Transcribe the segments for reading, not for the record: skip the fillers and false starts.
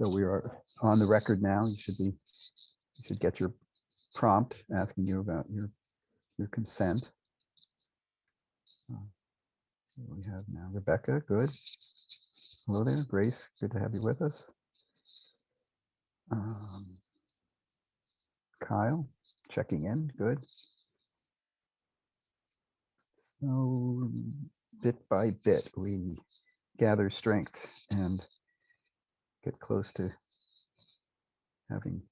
So we are on the record now. You should get your prompt asking you about your consent. What we have now, Rebecca, good. Hello there, Grace, good to have you with us. Kyle, checking in, good. So bit by bit, we gather strength and get close to having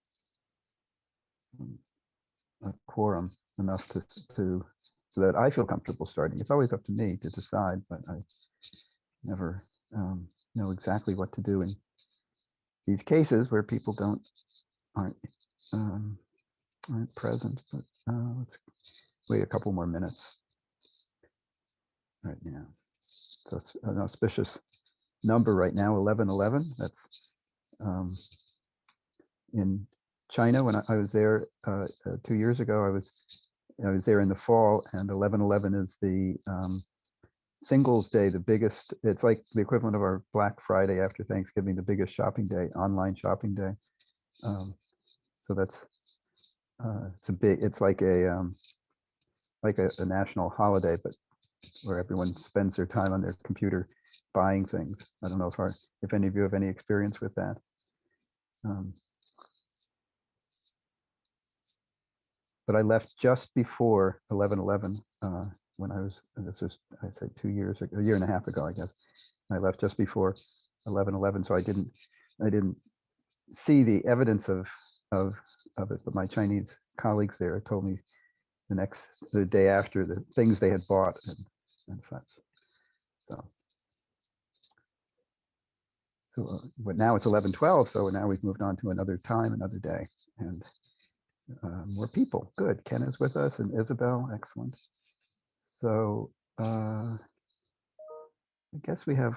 a quorum enough to so that I feel comfortable starting. It's always up to me to decide, but I never know exactly what to do in these cases where people aren't present. But let's wait a couple more minutes right now. So it's an auspicious number right now, 1111. That's in China. When I was there 2 years ago, I was there in the fall, and 1111 is the Singles Day, the biggest. It's like the equivalent of our Black Friday after Thanksgiving, the biggest shopping day, online shopping day. So that's it's like a national holiday, but where everyone spends their time on their computer buying things. I don't know if any of you have any experience with that. But I left just before 11/11 when this was, I'd say a year and a half ago, I guess. I left just before 11/11, so I didn't see the evidence of it, but my Chinese colleagues there told me the day after, the things they had bought and such. But now it's 11/12, so now we've moved on to another time, another day, and more people. Good. Ken is with us and Isabel. Excellent. So I guess we have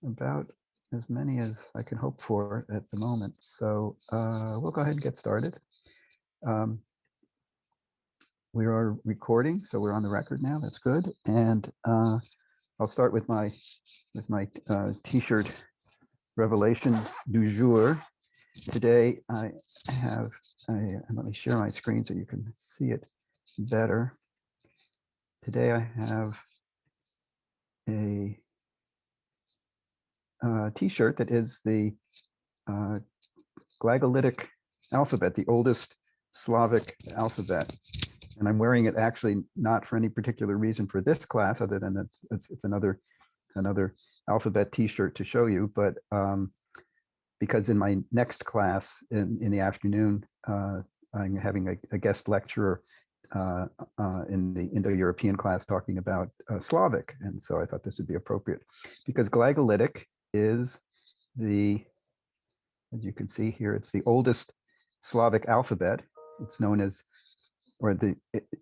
about as many as I can hope for at the moment. So we'll go ahead and get started. We are recording, so we're on the record now. That's good. And I'll start with my T-shirt revelation du jour. Today I have let me share my screen so you can see it better. Today I have a T-shirt that is the Glagolitic alphabet, the oldest Slavic alphabet, and I'm wearing it actually not for any particular reason for this class, other than it's another alphabet T-shirt to show you, but because in my next class in the afternoon, I'm having a guest lecturer in the Indo-European class talking about Slavic, and so I thought this would be appropriate, because Glagolitic is as you can see here, it's the oldest Slavic alphabet. It's known as,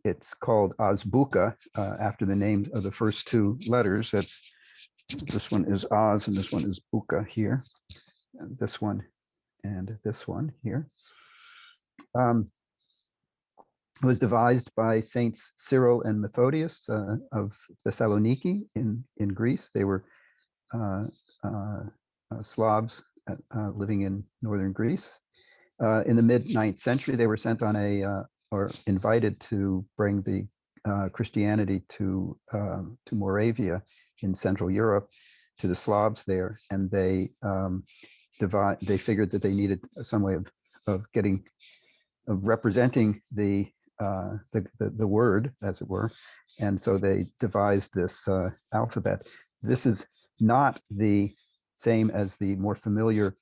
it's called Azbuka after the name of the first two letters. This one is Az and this one is Buka here. And this one and this one here. It was devised by Saints Cyril and Methodius of Thessaloniki in Greece. They were Slavs living in northern Greece. In the mid-9th century, they were sent on or invited to bring the Christianity to Moravia in Central Europe, to the Slavs there, and they figured that they needed some way of representing the word, as it were, and so they devised this alphabet. This is not the same as the more familiar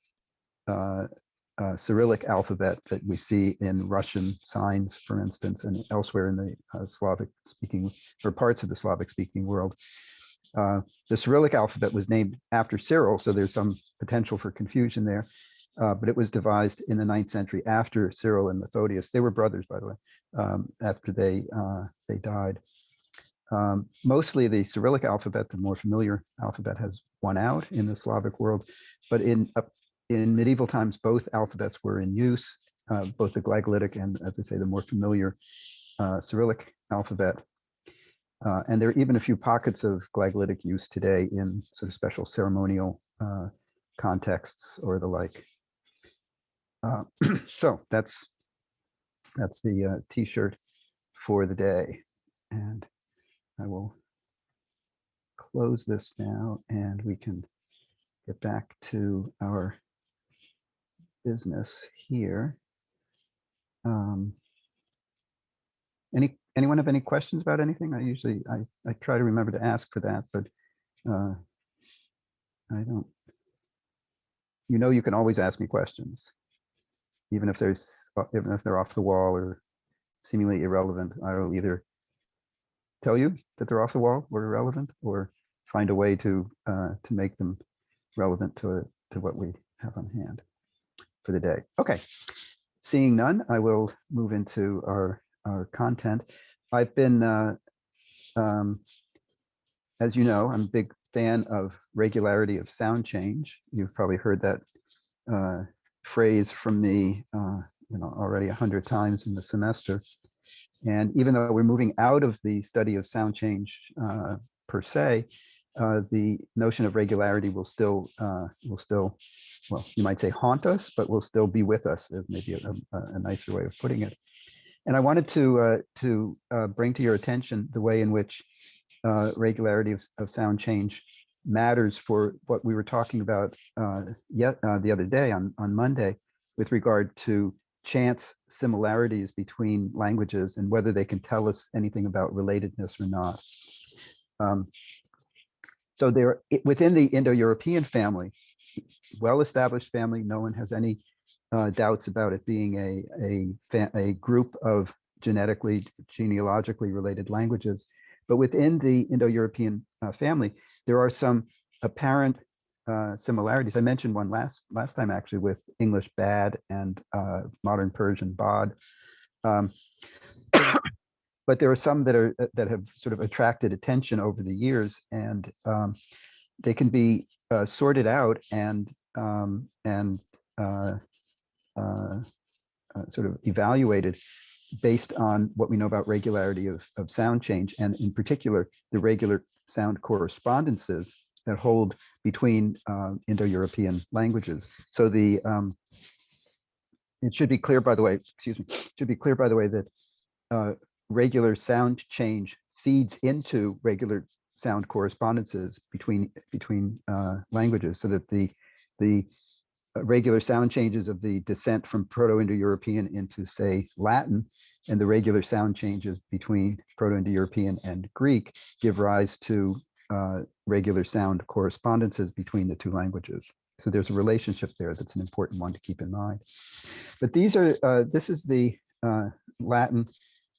Cyrillic alphabet that we see in Russian signs, for instance, and elsewhere in the Slavic-speaking, or parts of the Slavic-speaking world. The Cyrillic alphabet was named after Cyril, so there's some potential for confusion there. But it was devised in the 9th century after Cyril and Methodius. They were brothers, by the way, after they died. Mostly the Cyrillic alphabet, the more familiar alphabet, has won out in the Slavic world. But in medieval times, both alphabets were in use, both the Glagolitic and, as I say, the more familiar Cyrillic alphabet. And there are even a few pockets of Glagolitic use today in sort of special ceremonial contexts or the like. So that's the t-shirt for the day. And I will close this now and we can get back to our business here. Anyone have any questions about anything? I try to remember to ask for that, but I don't. You can always ask me questions, even if they're off the wall or seemingly irrelevant. I will either tell you that they're off the wall or irrelevant, or find a way to make them relevant to what we have on hand for the day. Okay, seeing none, I will move into our content. I've been, as you know, I'm a big fan of regularity of sound change. You've probably heard that phrase from me, already 100 times in the semester. And even though we're moving out of the study of sound change per se, the notion of regularity will still, well, you might say haunt us, but will still be with us, is maybe a nicer way of putting it. And I wanted to bring to your attention the way in which regularity of sound change matters for what we were talking about the other day on Monday with regard to chance similarities between languages and whether they can tell us anything about relatedness or not. So there, within the Indo-European family, well-established family, no one has any doubts about it being a group of genealogically related languages. But within the Indo-European family, there are some apparent similarities. I mentioned one last time actually with English bad and modern Persian bod. But there are some that have sort of attracted attention over the years, and they can be sorted out and sort of evaluated based on what we know about regularity of sound change, and in particular, the regular sound correspondences that hold between Indo-European languages. So it should be clear, by the way, that regular sound change feeds into regular sound correspondences between languages, so that the regular sound changes of the descent from Proto-Indo-European into, say, Latin, and the regular sound changes between Proto-Indo-European and Greek give rise to regular sound correspondences between the two languages. So there's a relationship there that's an important one to keep in mind. But these are, this is the Latin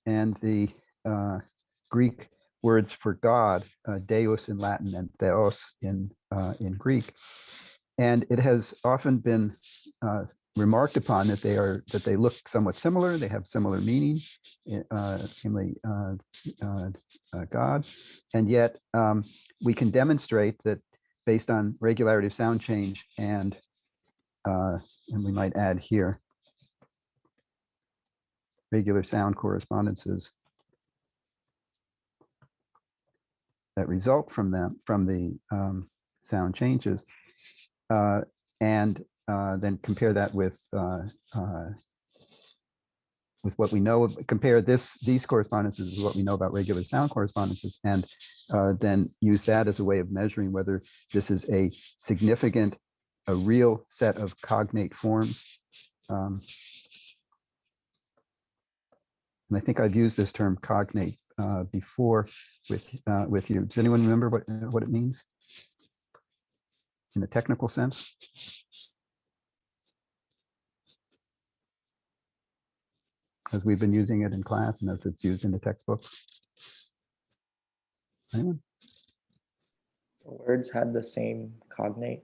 and the Greek words for God, Deus in Latin and Theos in Greek. And it has often been remarked upon that they look somewhat similar. They have similar meaning, namely God, and yet we can demonstrate that based on regularity of sound change and we might add here regular sound correspondences that result from the sound changes. And then compare that with what we know, compare these correspondences with what we know about regular sound correspondences, and then use that as a way of measuring whether this is a significant, a real set of cognate forms. And I think I've used this term cognate before with you. Does anyone remember what it means in a technical sense? As we've been using it in class and as it's used in the textbook. Anyone? The words had the same cognate.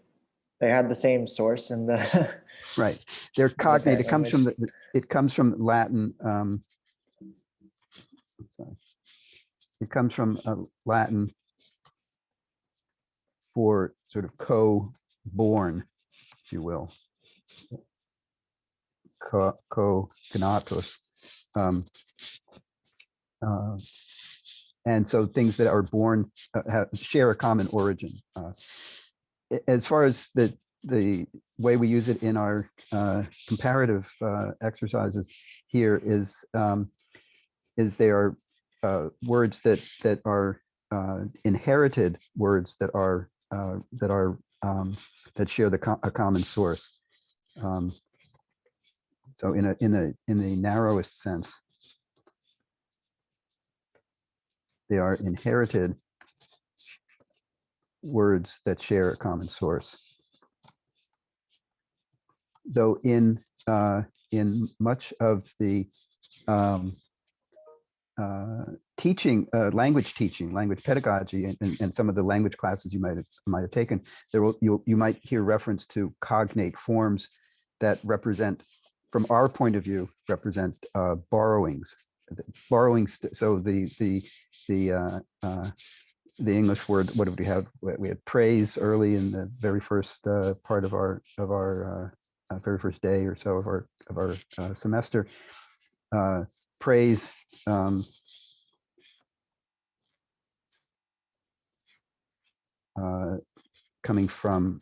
They had the same source in the right. They're cognate. It comes from Latin. Sorry. It comes from Latin for sort of co-born, if you will. Co-cognatus. And so things that are born share a common origin. As far as the the way we use it in our comparative exercises here is they are words that are inherited words that share a common source. So in the narrowest sense, they are inherited words that share a common source. Though in much of the language teaching, language pedagogy, and some of the language classes you might have taken, you might hear reference to cognate forms that represent, from our point of view, represent borrowings. So the English word, what did we have? We had praise early in the very first part of our very first day or so of our semester. Praise. Coming from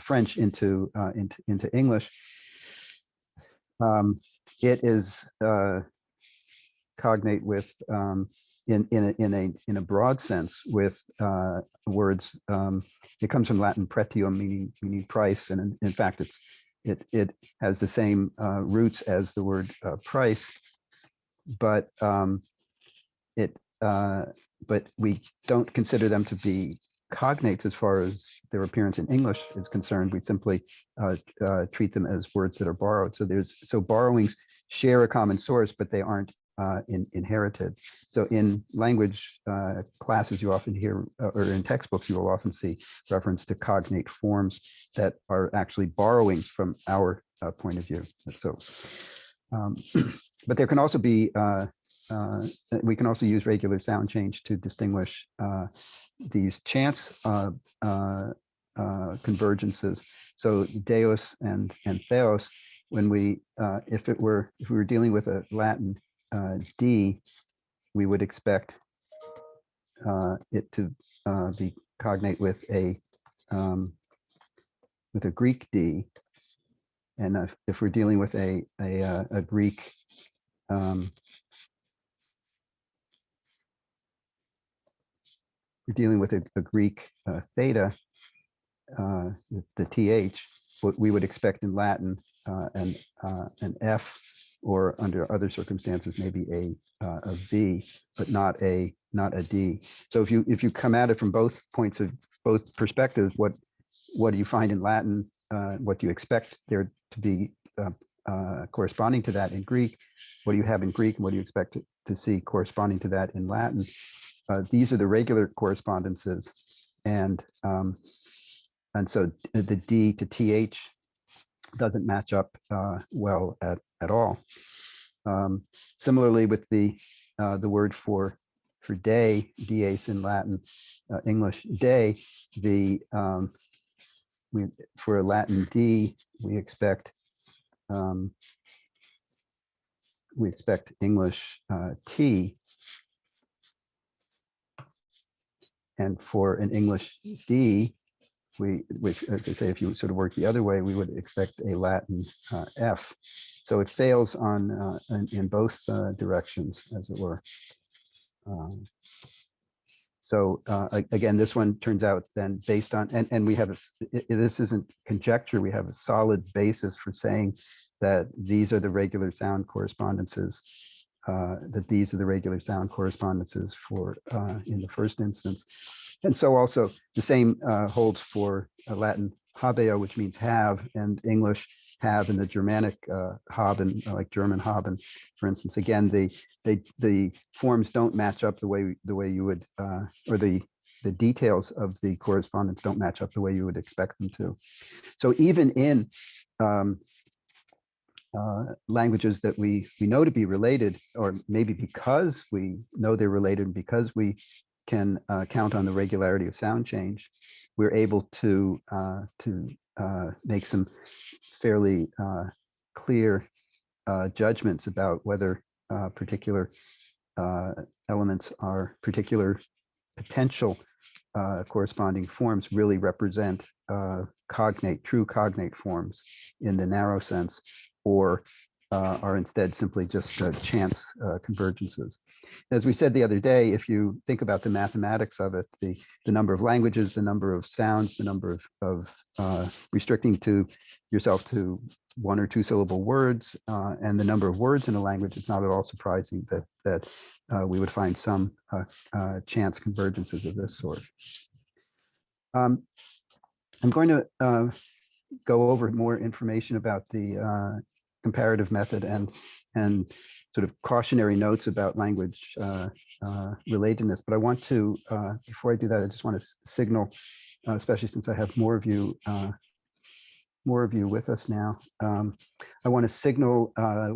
French into English. It is cognate with in a broad sense with words. It comes from Latin pretium, meaning price, and in fact it has the same roots as the word price, but we don't consider them to be cognates as far as their appearance in English is concerned. We simply treat them as words that are borrowed. So borrowings share a common source, but they aren't inherited. So in language classes, you often hear, or in textbooks, you will often see reference to cognate forms that are actually borrowings from our point of view. So, but there can also be, we can also use regular sound change to distinguish these chance convergences. So deus and theos, when we, if we were dealing with a Latin D, we would expect it to be cognate with a Greek D, and if we're dealing with a Greek we're dealing with a Greek theta, the th, what we would expect in Latin an F, or under other circumstances maybe a V, but not a D. So if you come at it from both perspectives, what do you find in Latin? What do you expect there to be corresponding to that in Greek? What do you have in Greek, and what do you expect to see corresponding to that in Latin? These are the regular correspondences, and so the D to TH doesn't match up well at all. Similarly, with the word for day, dies in Latin, English day, for a Latin D, we expect English T, and for an English D, as I say, if you sort of work the other way, we would expect a Latin F. So it fails on in both directions, as it were. So again, this one turns out then based on, and we have this isn't conjecture, we have a solid basis for saying that these are the regular sound correspondences, for in the first instance. And so also the same holds for Latin habeo, which means have, and English have, and the Germanic haben, like German haben, for instance. Again, the forms don't match up the way you would, or the details of the correspondence don't match up the way you would expect them to. So even in languages that we know to be related, or maybe because we know they're related, because we can count on the regularity of sound change, we're able to make some fairly clear judgments about whether particular elements are particular potential corresponding forms really represent true cognate forms in the narrow sense, or are instead simply just chance convergences. As we said the other day, if you think about the mathematics of it, the number of languages, the number of sounds, the number of restricting to yourself to 1 or 2 syllable words, and the number of words in a language, it's not at all surprising that we would find some chance convergences of this sort. I'm going to go over more information about the comparative method and sort of cautionary notes about language relatedness. But I want to, before I do that, I just want to signal, especially since I have more of you with us now. I want to signal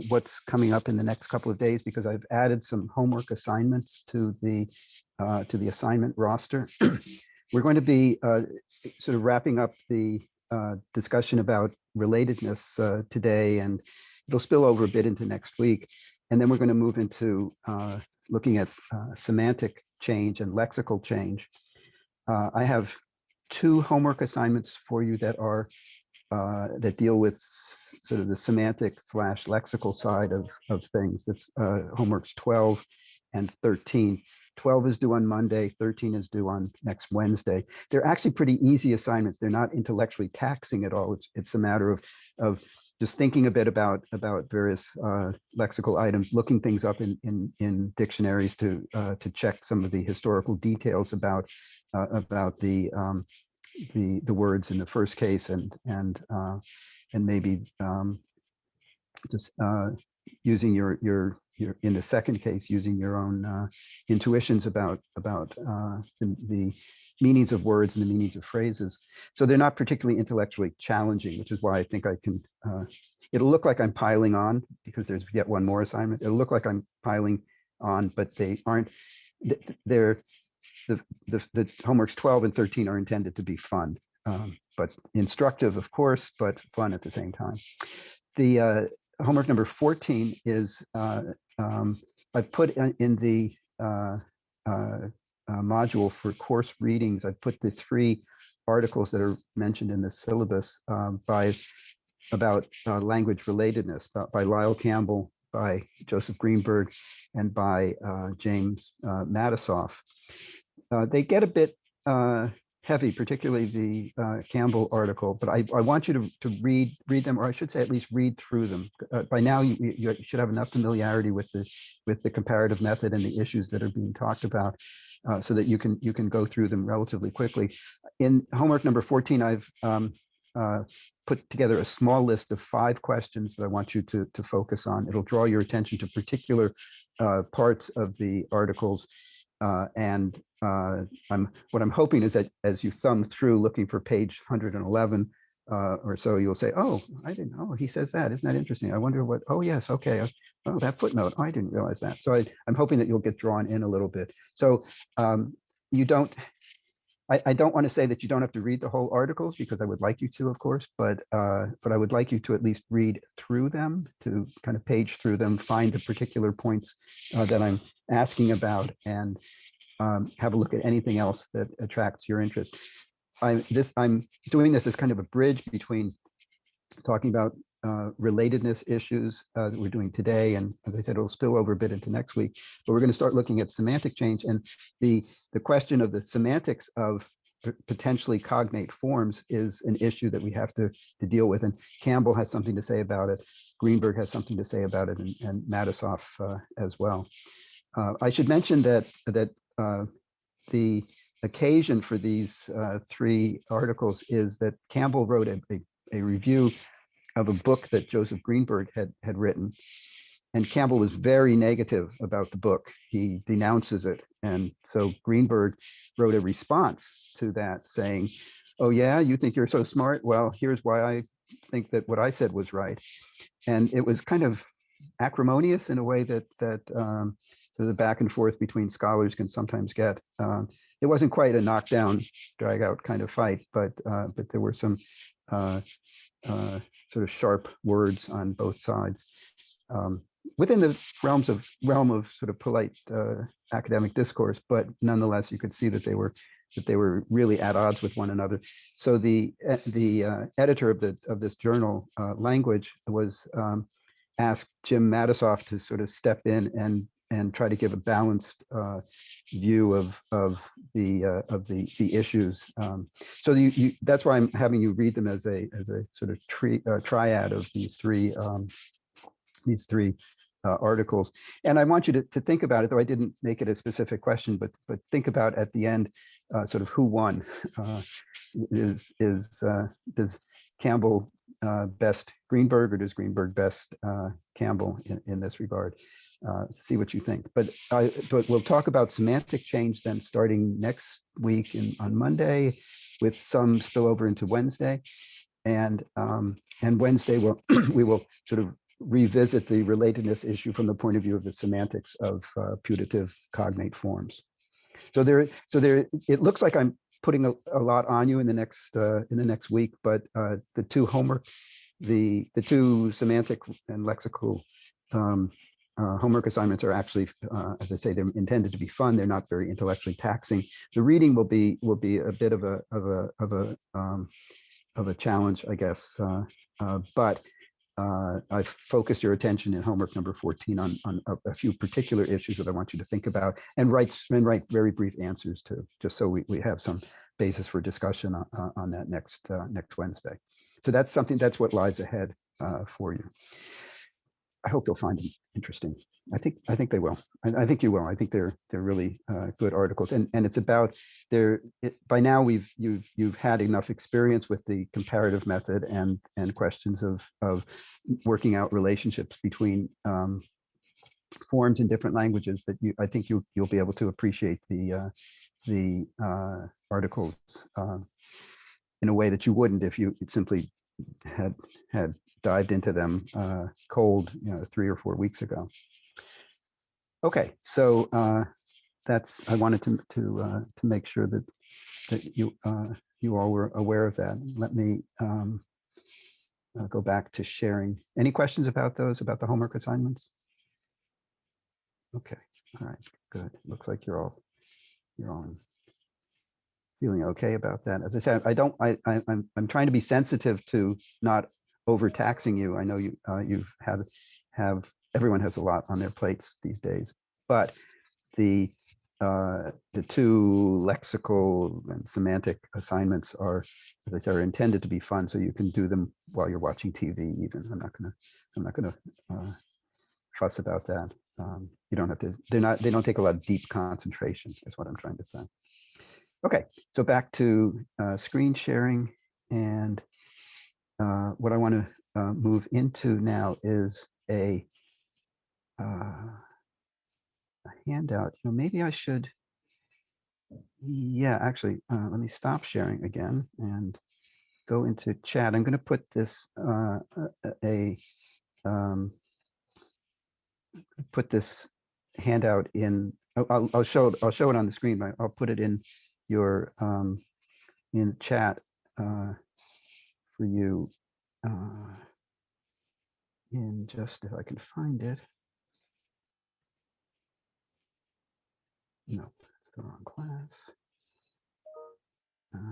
what's coming up in the next couple of days, because I've added some homework assignments to the assignment roster. We're going to be sort of wrapping up the discussion about relatedness today, and it'll spill over a bit into next week. And then we're going to move into looking at semantic change and lexical change. I have 2 homework assignments for you that are that deal with sort of the semantic / lexical side of things. That's homeworks 12 and 13. 12 is due on Monday, 13 is due on next Wednesday. They're actually pretty easy assignments. They're not intellectually taxing at all. It's a matter of just thinking a bit about various lexical items, looking things up in dictionaries to check some of the historical details about the words in the first case, and maybe just using your in the second case, using your own intuitions about the meanings of words and the meanings of phrases. So they're not particularly intellectually challenging, which is why I think I can, it'll look like I'm piling on because there's yet one more assignment. It'll look like I'm piling on, but they aren't. They're the homeworks 12 and 13 are intended to be fun, but instructive, of course, but fun at the same time. The homework number 14 is I've put in the module for course readings. I've put the 3 articles that are mentioned in the syllabus about language relatedness, by Lyle Campbell, by Joseph Greenberg, and by James Matisoff. They get a bit heavy, particularly the Campbell article, but I want you to read them, or I should say at least read through them. By now, you should have enough familiarity with the comparative method and the issues that are being talked about, so that you can go through them relatively quickly. In homework number 14, I've put together a small list of 5 questions that I want you to focus on. It'll draw your attention to particular parts of the articles. And what I'm hoping is that as you thumb through looking for page 111 or so, you'll say, oh, I didn't know, he says that. Isn't that interesting? I wonder what, oh, yes, okay. Oh, that footnote, I didn't realize that. So I'm hoping that you'll get drawn in a little bit. So you don't, I don't want to say that you don't have to read the whole articles, because I would like you to, of course, but I would like you to at least read through them, to kind of page through them, find the particular points that I'm asking about, and have a look at anything else that attracts your interest. I'm doing this as kind of a bridge between talking about relatedness issues that we're doing today, and as I said, it'll spill over a bit into next week, but we're going to start looking at semantic change, and the question of the semantics of potentially cognate forms is an issue that we have to deal with, and Campbell has something to say about it, Greenberg has something to say about it, and Matisoff as well. I should mention that the occasion for these 3 articles is that Campbell wrote a review of a book that Joseph Greenberg had written. And Campbell was very negative about the book. He denounces it. And so Greenberg wrote a response to that saying, oh yeah, you think you're so smart? Well, here's why I think that what I said was right. And it was kind of acrimonious in a way that so the back and forth between scholars can sometimes get. It wasn't quite a knockdown, drag out kind of fight, but there were some sort of sharp words on both sides. within the realm of sort of polite academic discourse, but nonetheless, you could see that they were really at odds with one another. So the editor of this journal, Language, was asked Jim Matisoff to sort of step in and try to give a balanced view of the issues. So that's why I'm having you read them as a sort of triad of these three articles. And I want you to think about it, though I didn't make it a specific question, but think about at the end sort of who won. Does Campbell best Greenberg, or does Greenberg best Campbell in this regard? See what you think. But we'll talk about semantic change then starting next week on Monday, with some spillover into Wednesday. And Wednesday we will sort of revisit the relatedness issue from the point of view of the semantics of putative cognate forms. So it looks like I'm putting a lot on you in the next week, but the two semantic and lexical homework assignments are actually, as I say, they're intended to be fun. They're not very intellectually taxing. The reading will be a bit of a challenge, I guess, but I've focused your attention in homework number 14 on a few particular issues that I want you to think about, and write very brief answers to, just so we have some basis for discussion on that next Wednesday. So that's what lies ahead for you. I hope you'll find them interesting. I think they will. I think you will. I think they're really good articles, and it's about by now you've had enough experience with the comparative method and questions of working out relationships between forms in different languages that I think you'll be able to appreciate the articles in a way that you wouldn't if you simply had dived into them cold, 3 or 4 weeks ago. Okay, so I wanted to make sure that you all were aware of that. Let me go back to sharing. Any questions about those, about the homework assignments? Okay, all right, good. Looks like you're all feeling okay about that. As I said, I'm trying to be sensitive to not overtaxing you. I know you've everyone has a lot on their plates these days, but the two lexical and semantic assignments are, as I said, are intended to be fun, so you can do them while you're watching TV. Even I'm not gonna fuss about that. You don't have to. They don't take a lot of deep concentration. Is what I'm trying to say. Okay, so back to screen sharing, and what I want to move into now is a handout. Maybe I should, yeah, actually, let me stop sharing again and go into chat. I'm going to put this put this handout in. I'll show it on the screen, but I'll put it in your in chat for you in just, if I can find it. No, that's the wrong class. Okay.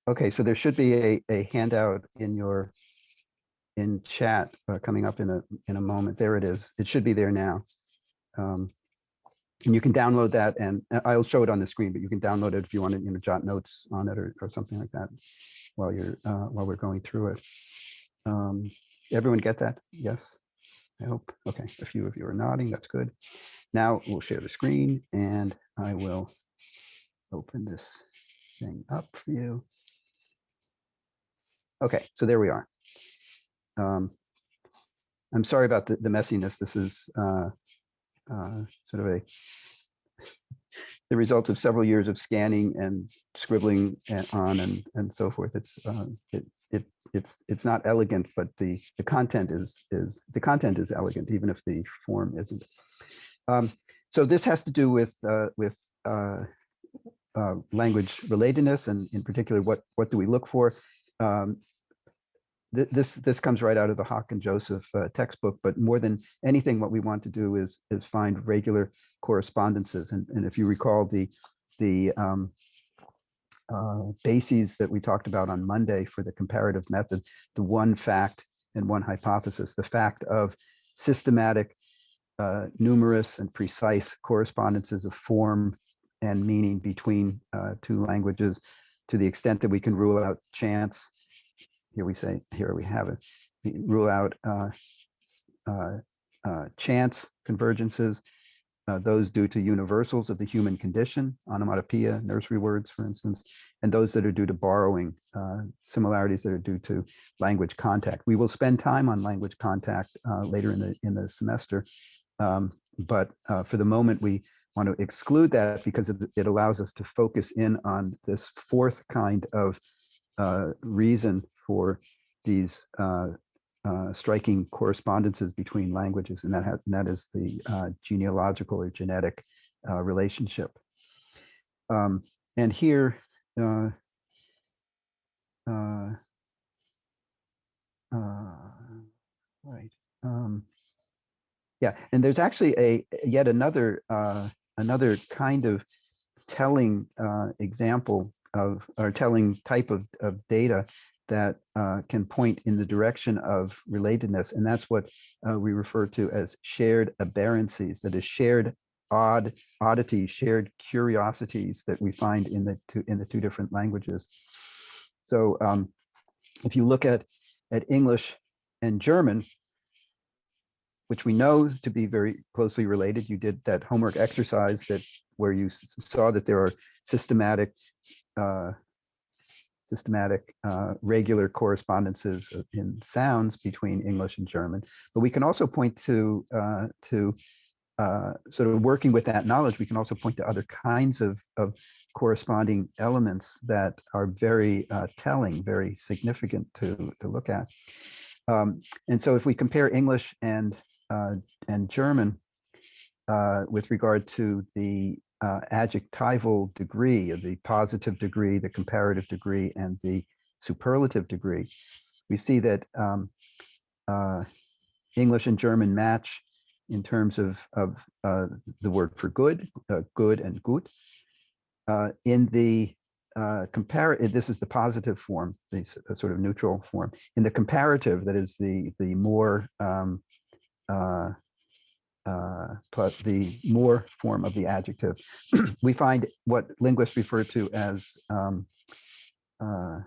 Okay, so there should be a handout in chat coming up in a moment. There it is. It should be there now. And you can download that, and I'll show it on the screen, but you can download it if you want to, jot notes on it or something like that while we're going through it. Everyone get that? Yes, I hope. Okay, a few of you are nodding. That's good. Now we'll share the screen, and I will open this thing up for you. Okay, so there we are. I'm sorry about the messiness. This is sort of the result of several years of scanning and scribbling on and so forth. It's it's not elegant, but the content is elegant, even if the form isn't. So this has to do with language relatedness, and in particular, what do we look for? This comes right out of the Hawk and Joseph textbook, but more than anything, what we want to do is find regular correspondences. And if you recall the bases that we talked about on Monday for the comparative method, the one fact and one hypothesis, the fact of systematic, numerous and precise correspondences of form and meaning between two languages, to the extent that we can rule out chance. Here we have it. We rule out chance convergences, those due to universals of the human condition, onomatopoeia, nursery words, for instance, and those that are due to borrowing, similarities that are due to language contact. We will spend time on language contact later in the semester, but for the moment, we want to exclude that because it allows us to focus in on this fourth kind of reason for these striking correspondences between languages, and that is the genealogical or genetic relationship. And here, right, yeah, and there's actually yet another kind of telling example of, or telling type of data that can point in the direction of relatedness, and that's what we refer to as shared aberrancies, that is shared oddities, shared curiosities that we find in the two different languages. So if you look at English and German, which we know to be very closely related, you did that homework exercise where you saw that there are systematic regular correspondences in sounds between English and German. But we can also point to sort of working with that knowledge, we can also point to other kinds of corresponding elements that are very telling, very significant to look at. And so if we compare English and German with regard to the adjectival degree, the positive degree, the comparative degree, and the superlative degree, we see that English and German match in terms of the word for good, good and gut. In the this is the positive form, the sort of neutral form. In the comparative, that is the more plus the more form of the adjective, we find what linguists refer to as, not a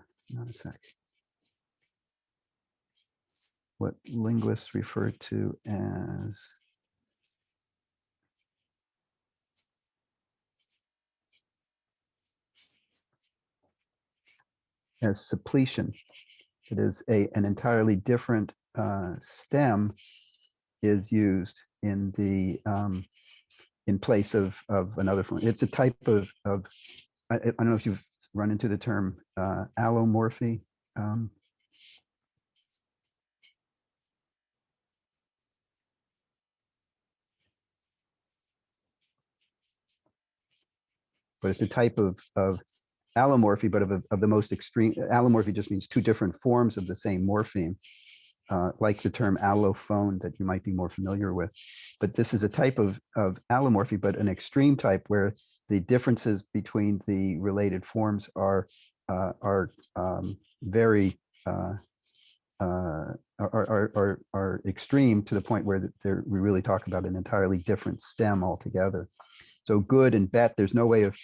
sec, what linguists refer to as suppletion. It is an entirely different stem is used in the in place of another form. It's a type of I don't know if you've run into the term allomorphy. But it's a type of allomorphy, but of the most extreme. Allomorphy just means two different forms of the same morpheme, like the term allophone that you might be more familiar with. But this is a type of allomorphy, but an extreme type where the differences between the related forms are very are extreme, to the point where we really talk about an entirely different stem altogether. So good and bet, there's no way of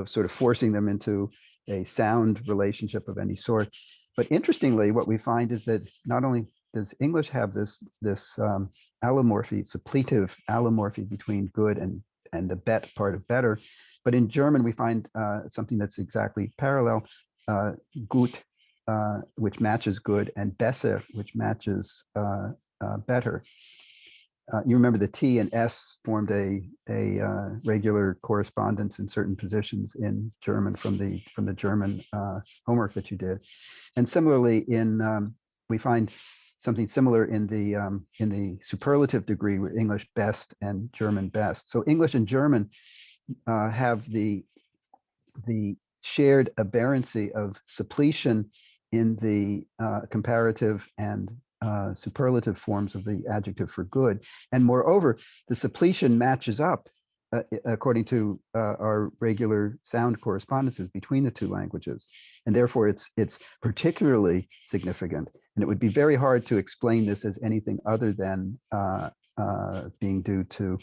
sort of forcing them into a sound relationship of any sort. But interestingly, what we find is that not only does English have this allomorphy, suppletive allomorphy between good and the bet part of better, but in German we find something that's exactly parallel, gut, which matches good, and besser, which matches better. you remember the T and S formed a regular correspondence in certain positions in German from the German homework that you did. And similarly, we find something similar in the superlative degree with English best and German best. So English and German have the shared aberrancy of suppletion in the comparative and superlative forms of the adjective for good. And moreover, the suppletion matches up according to our regular sound correspondences between the two languages. And therefore, it's particularly significant. And it would be very hard to explain this as anything other than being due to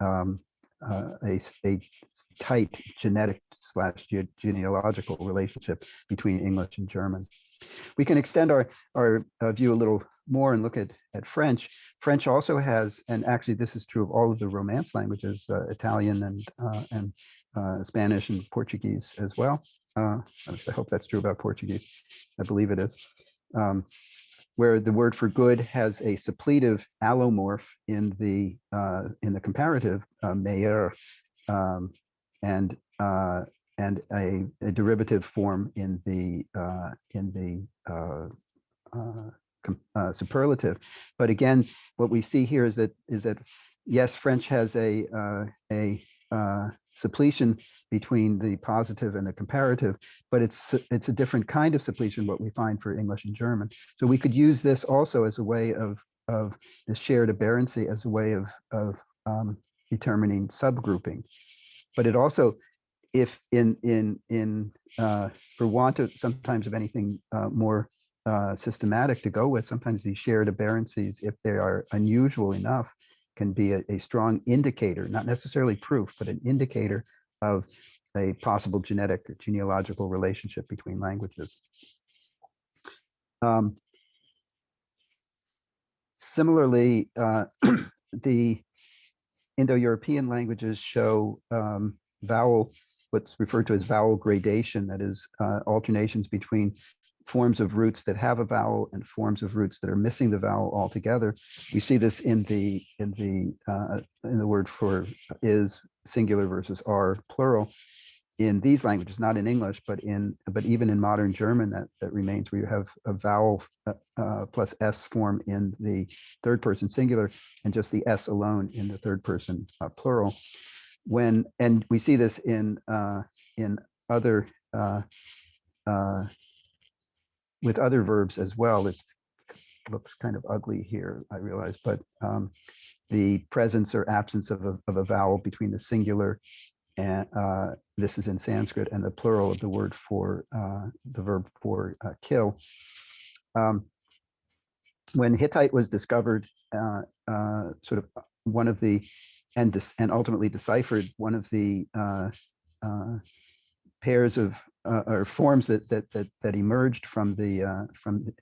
a tight genetic / genealogical relationship between English and German. We can extend our view a little more and look at French. French also has, and actually this is true of all of the Romance languages, Italian and Spanish and Portuguese as well. I hope that's true about Portuguese. I believe it is. Where the word for good has a suppletive allomorph in the comparative, meilleur, and a derivative form in the superlative. But again, what we see here is that yes, French has a suppletion between the positive and the comparative, but it's a different kind of suppletion what we find for English and German. So we could use this also as a way of this shared aberrancy as a way of determining subgrouping. But it also, if for want of sometimes of anything more systematic to go with, sometimes these shared aberrancies, if they are unusual enough, can be a strong indicator, not necessarily proof, but an indicator of a possible genetic or genealogical relationship between languages. Similarly, the Indo-European languages show what's referred to as vowel gradation, that is alternations between forms of roots that have a vowel and forms of roots that are missing the vowel altogether. We see this in the word for is singular versus are plural in these languages, not in English, but even in modern German, that remains, where you have a vowel plus S form in the third person singular and just the S alone in the third person plural. And we see this in other with other verbs as well. It looks kind of ugly here, I realize, but the presence or absence of a vowel between the singular and this is in Sanskrit, and the plural of the word for the verb for kill. When Hittite was discovered, sort of one of the and ultimately deciphered, one of the pairs of or forms that emerged from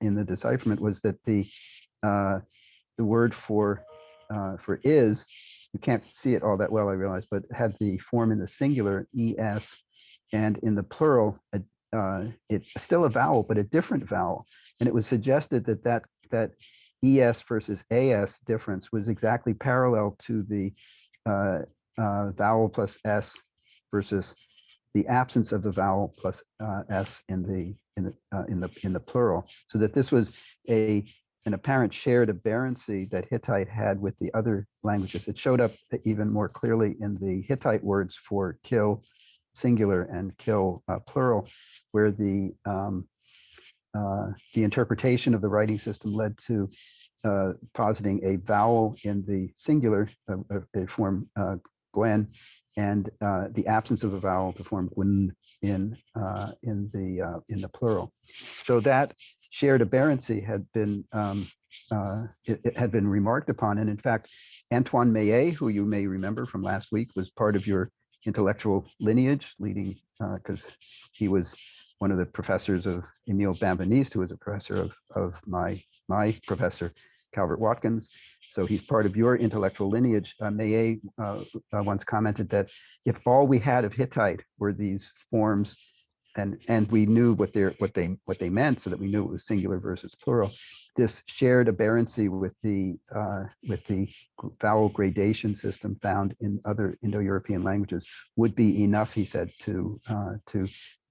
in the decipherment was that the word for is, you can't see it all that well, I realize, but had the form in the singular es, and in the plural it's still a vowel but a different vowel, and it was suggested that es versus as difference was exactly parallel to the vowel plus s versus the absence of the vowel plus s in the plural, so that this was an apparent shared aberrancy that Hittite had with the other languages. It showed up even more clearly in the Hittite words for kill singular and kill plural, where the interpretation of the writing system led to positing a vowel in the singular, a form gwen, and the absence of a vowel, the form gwen, in the plural. So that shared aberrancy had been it had been remarked upon, and in fact, Antoine Meillet, who you may remember from last week, was part of your intellectual lineage, leading because he was one of the professors of Emile Bambaniste, who was a professor of my professor, Calvert Watkins. So he's part of your intellectual lineage. Meillet once commented that if all we had of Hittite were these forms and we knew what they meant, so that we knew it was singular versus plural. This shared aberrancy with the vowel gradation system found in other Indo-European languages would be enough, he said, to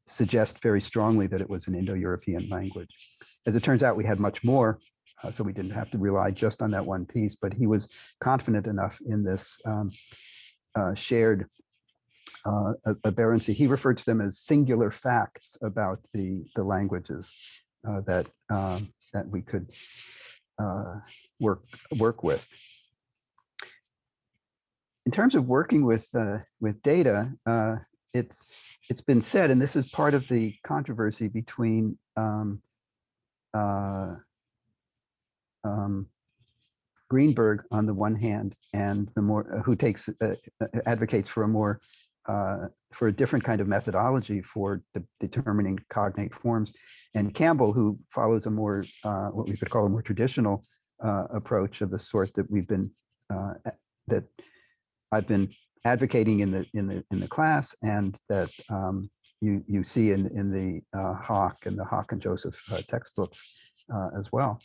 suggest very strongly that it was an Indo-European language. As it turns out, we had much more, so we didn't have to rely just on that one piece, but he was confident enough in this shared aberrancy. He referred to them as singular facts about the languages that we could work with. In terms of working with data, it's been said, and this is part of the controversy between Greenberg on the one hand, and the more who advocates for a more for a different kind of methodology for determining cognate forms, and Campbell, who follows a more what we could call a more traditional approach of the sort that we've been that I've been advocating in the class, and that you see in the Hawk and the Hawk and Joseph textbooks as well.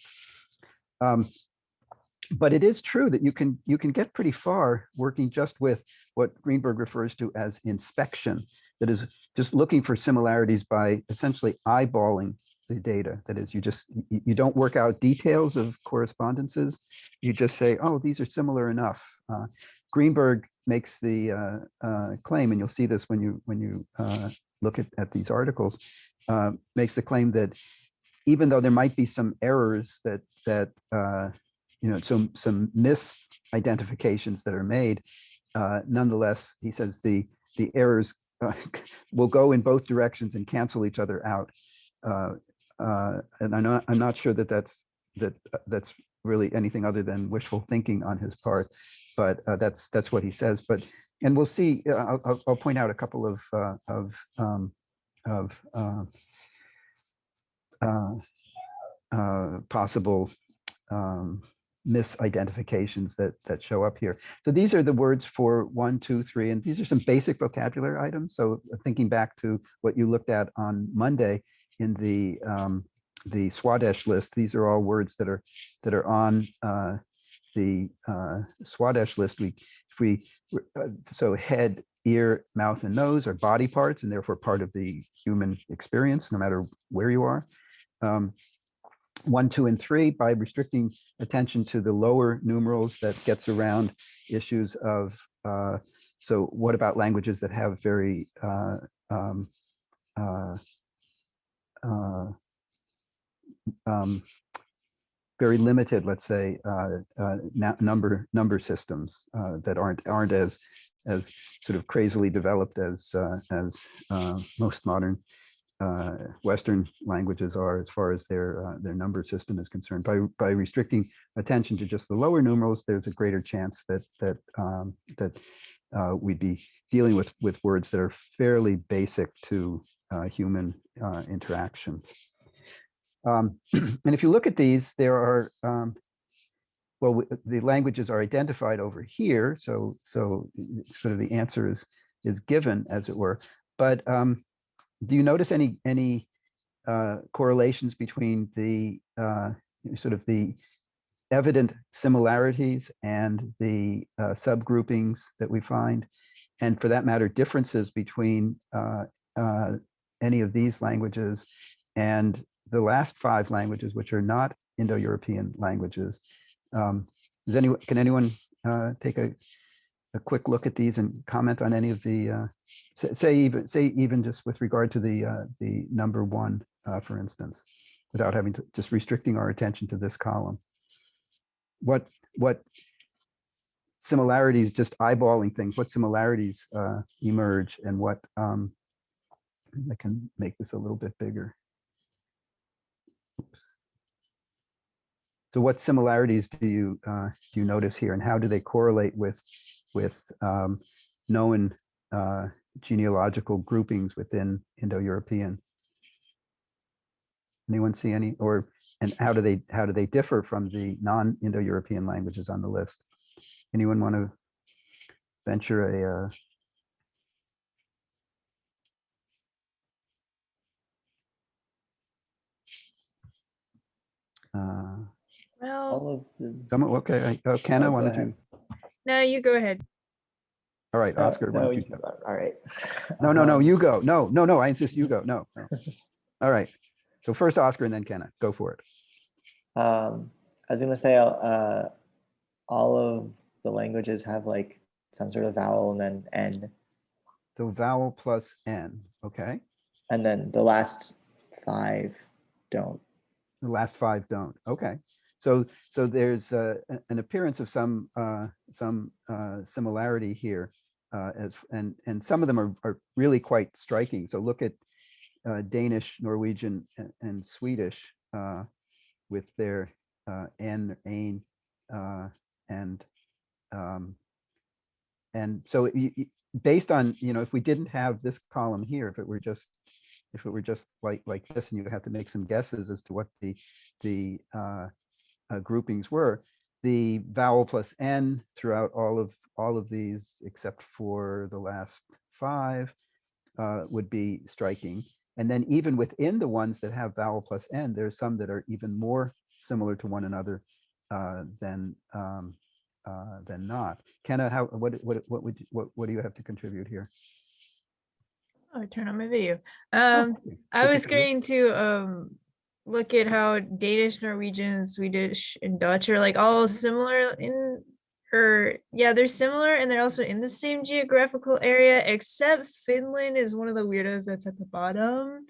But it is true that you can get pretty far working just with what Greenberg refers to as inspection. That is just looking for similarities by essentially eyeballing the data. That is, you don't work out details of correspondences. You just say, oh, these are similar enough. Greenberg makes the claim, and you'll see this when you look at these articles, makes the claim that even though there might be some errors that some misidentifications that are made, nonetheless, he says the errors will go in both directions and cancel each other out. And I'm not sure that's really anything other than wishful thinking on his part, but that's what he says. And we'll see. I'll point out a couple of possible misidentifications that show up here. So these are the words for 1, 2, 3, and these are some basic vocabulary items. So thinking back to what you looked at on Monday in the Swadesh list, these are all words that are on the Swadesh list. So head, ear, mouth, and nose are body parts, and therefore part of the human experience, no matter where you are. 1, 2, and 3, by restricting attention to the lower numerals, that gets around issues of, so what about languages that have very very limited, let's say, number systems that aren't as sort of crazily developed as most modern Western languages are, as far as their number system is concerned. By restricting attention to just the lower numerals, there's a greater chance that we'd be dealing with words that are fairly basic to human interaction. And if you look at these, there are well, the languages are identified over here, so sort of the answer is given, as it were. But do you notice any correlations between the sort of the evident similarities and the subgroupings that we find, and for that matter, differences between any of these languages and the last 5 languages, which are not Indo-European languages? Can anyone take a quick look at these and comment on any of the say even just with regard to the number 1, for instance, without having to just restricting our attention to this column? What similarities, just eyeballing things, what similarities emerge, and what I can make this a little bit bigger. Oops. So what similarities do you notice here, and how do they correlate with known genealogical groupings within Indo-European? Anyone see any, and how do they differ from the non-Indo-European languages on the list? Anyone want to venture Well, All of the. Someone, okay, Kenna, Oh, why go don't you? ahead. no, you go ahead. All right, Oscar, why No, don't you go? all right. No, you go. No, I insist you go. No. All right. So first Oscar and then Kenna. Go for it. I was gonna say all of the languages have like some sort of vowel and then N, So vowel plus N. Okay. and then the last 5 don't. The last 5 don't. Okay. So there's an appearance of some similarity here, and some of them are really quite striking. So look at Danish, Norwegian, and Swedish with their N, ein, and so based on, if we didn't have this column here, if it were just like this, and you have to make some guesses as to what the groupings were, the vowel plus N throughout all of these except for the last 5 would be striking. And then even within the ones that have vowel plus N, there's some that are even more similar to one another than not. Kenna, what do you have to contribute here? Oh, turn on my video. Okay. I Good to was see you. going to look at how Danish, Norwegian, Swedish, and Dutch are like all similar in, or yeah, they're similar and they're also in the same geographical area, except Finland is one of the weirdos that's at the bottom.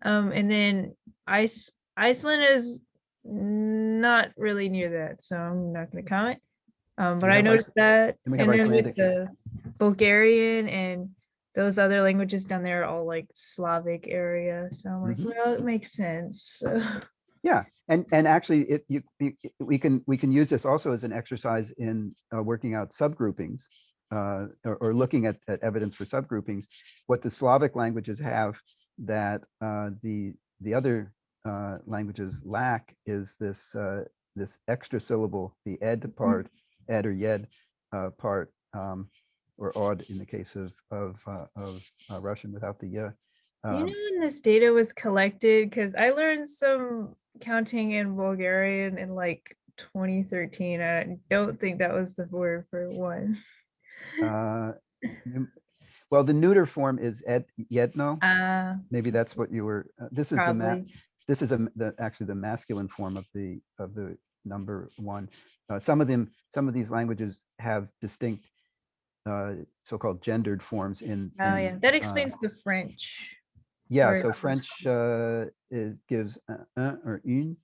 And then Iceland is not really near that, so I'm not going to comment. But I noticed that, and we and have then with Icelandic. the Bulgarian and those other languages down there are all like Slavic area. So I'm like, Mhm. well, it makes sense. So, Yeah, and actually, we can use this also as an exercise in working out subgroupings, or looking at evidence for subgroupings. What the Slavic languages have that the other languages lack is this extra syllable, the ed part, ed or yed part, or odd in the case of Russian without the do you know when this data was collected? Because I learned some counting in Bulgarian in like 2013. I don't think that was the word for one. Well, the neuter form is yedno. Uh, Maybe that's what you were. This is probably. this is actually the masculine form of the number 1. Some of these languages have distinct so-called gendered forms in. Oh yeah, that explains the French. Yeah, word. so French gives or une.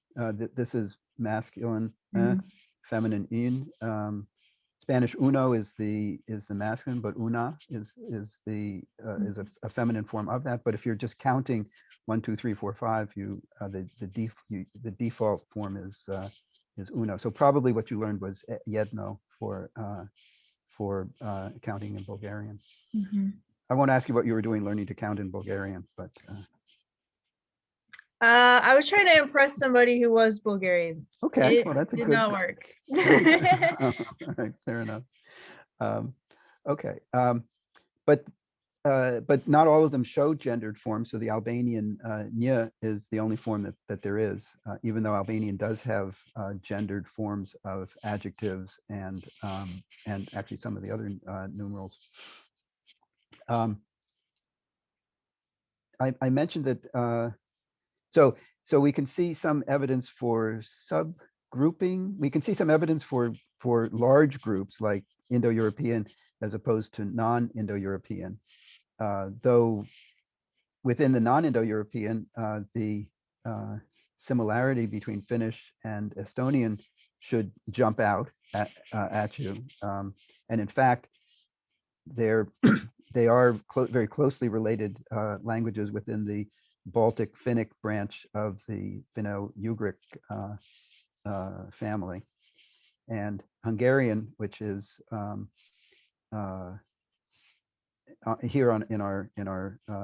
This is masculine, Mhm. feminine une. Spanish uno is the masculine, but una is a feminine form of that. But if you're just counting 1, 2, 3, 4, 5, the default form is uno. So probably what you learned was jedno for counting in Bulgarian. Mhm. I won't ask you what you were doing learning to count in Bulgarian, but I was trying to impress somebody who was Bulgarian. okay, It well that's a did good. not work. All right, fair enough. Okay, but not all of them show gendered forms. So the Albanian nya is the only form that there is, even though Albanian does have gendered forms of adjectives and actually some of the other numerals. I mentioned that. So we can see some evidence for subgrouping. We can see some evidence for large groups like Indo-European as opposed to non-Indo-European. Though within the non-Indo-European, the similarity between Finnish and Estonian should jump out at you. And in fact, they are very closely related languages within the Baltic Finnic branch of the Finno-Ugric family. And Hungarian, which is here in our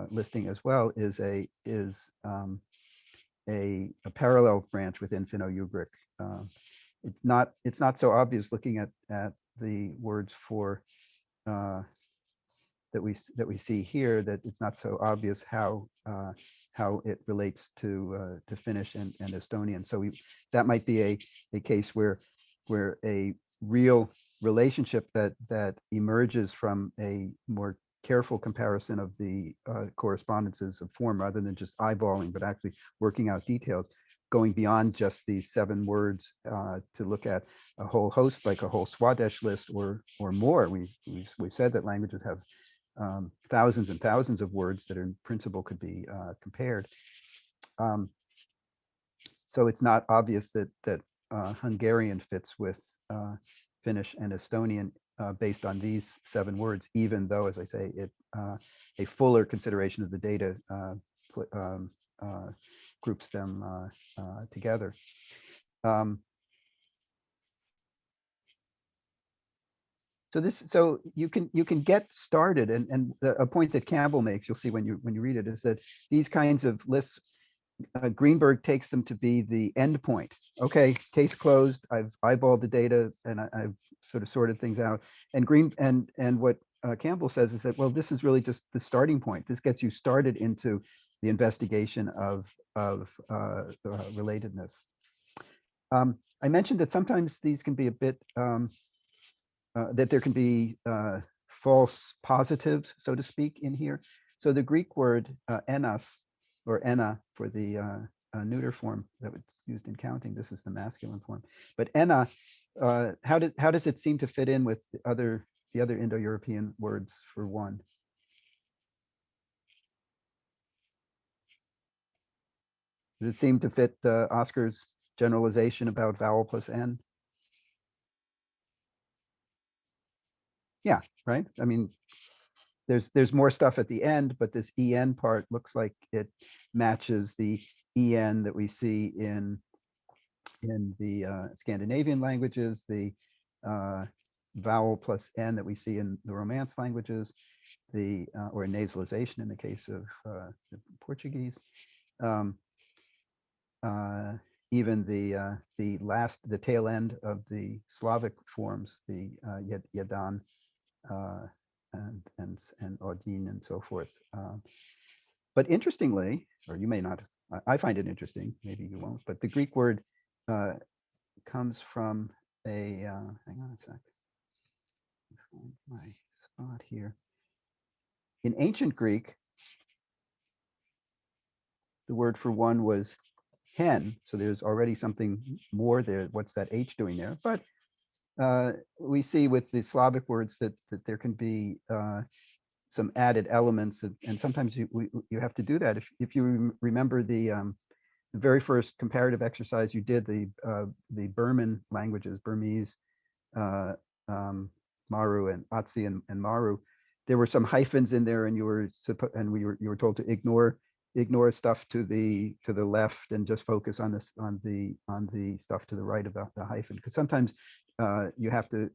listing as well, is a parallel branch within Finno-Ugric. It's not so obvious looking at the words for that we see here, that it's not so obvious how how it relates to Finnish and Estonian. So that might be a case where a real relationship that emerges from a more careful comparison of the correspondences of form rather than just eyeballing, but actually working out details, going beyond just these 7 words to look at a whole host, like a whole Swadesh list or more. We said that languages have thousands and thousands of words that in principle could be compared. So it's not obvious that Hungarian fits with Finnish and Estonian based on these 7 words, even though, as I say, a fuller consideration of the data groups them together. So you can get started, and a point that Campbell makes, you'll see when you read it, is that these kinds of lists, Greenberg takes them to be the end point. Okay, case closed. I've eyeballed the data and I've sort of sorted things out. And what Campbell says is that, well, this is really just the starting point. This gets you started into the investigation of relatedness. I mentioned that sometimes these can be a bit that there can be false positives, so to speak, in here. So the Greek word enas, or ena for the neuter form that was used in counting. This is the masculine form. But ena, how does it seem to fit in with the other Indo-European words for one? Does it seem to fit Oscar's generalization about vowel plus n? Yeah, right. I mean, there's more stuff at the end, but this en part looks like it matches the en that we see in the Scandinavian languages, the vowel plus n that we see in the Romance languages, or nasalization in the case of the Portuguese. Even the tail end of the Slavic forms, the Yadan and Odin and so forth. But interestingly, or you may not, I find it interesting, maybe you won't, but the Greek word comes from hang on a sec, find my spot here. In ancient Greek, the word for one was hen, so there's already something more there. What's that H doing there? But we see with the Slavic words that there can be some added elements, and sometimes you have to do that. If you remember the very first comparative exercise you did, the Burman languages, Burmese, Maru and Atsi and Maru, there were some hyphens in there, and you were told to ignore stuff to the left and just focus on this on the stuff to the right of the hyphen, because sometimes you have to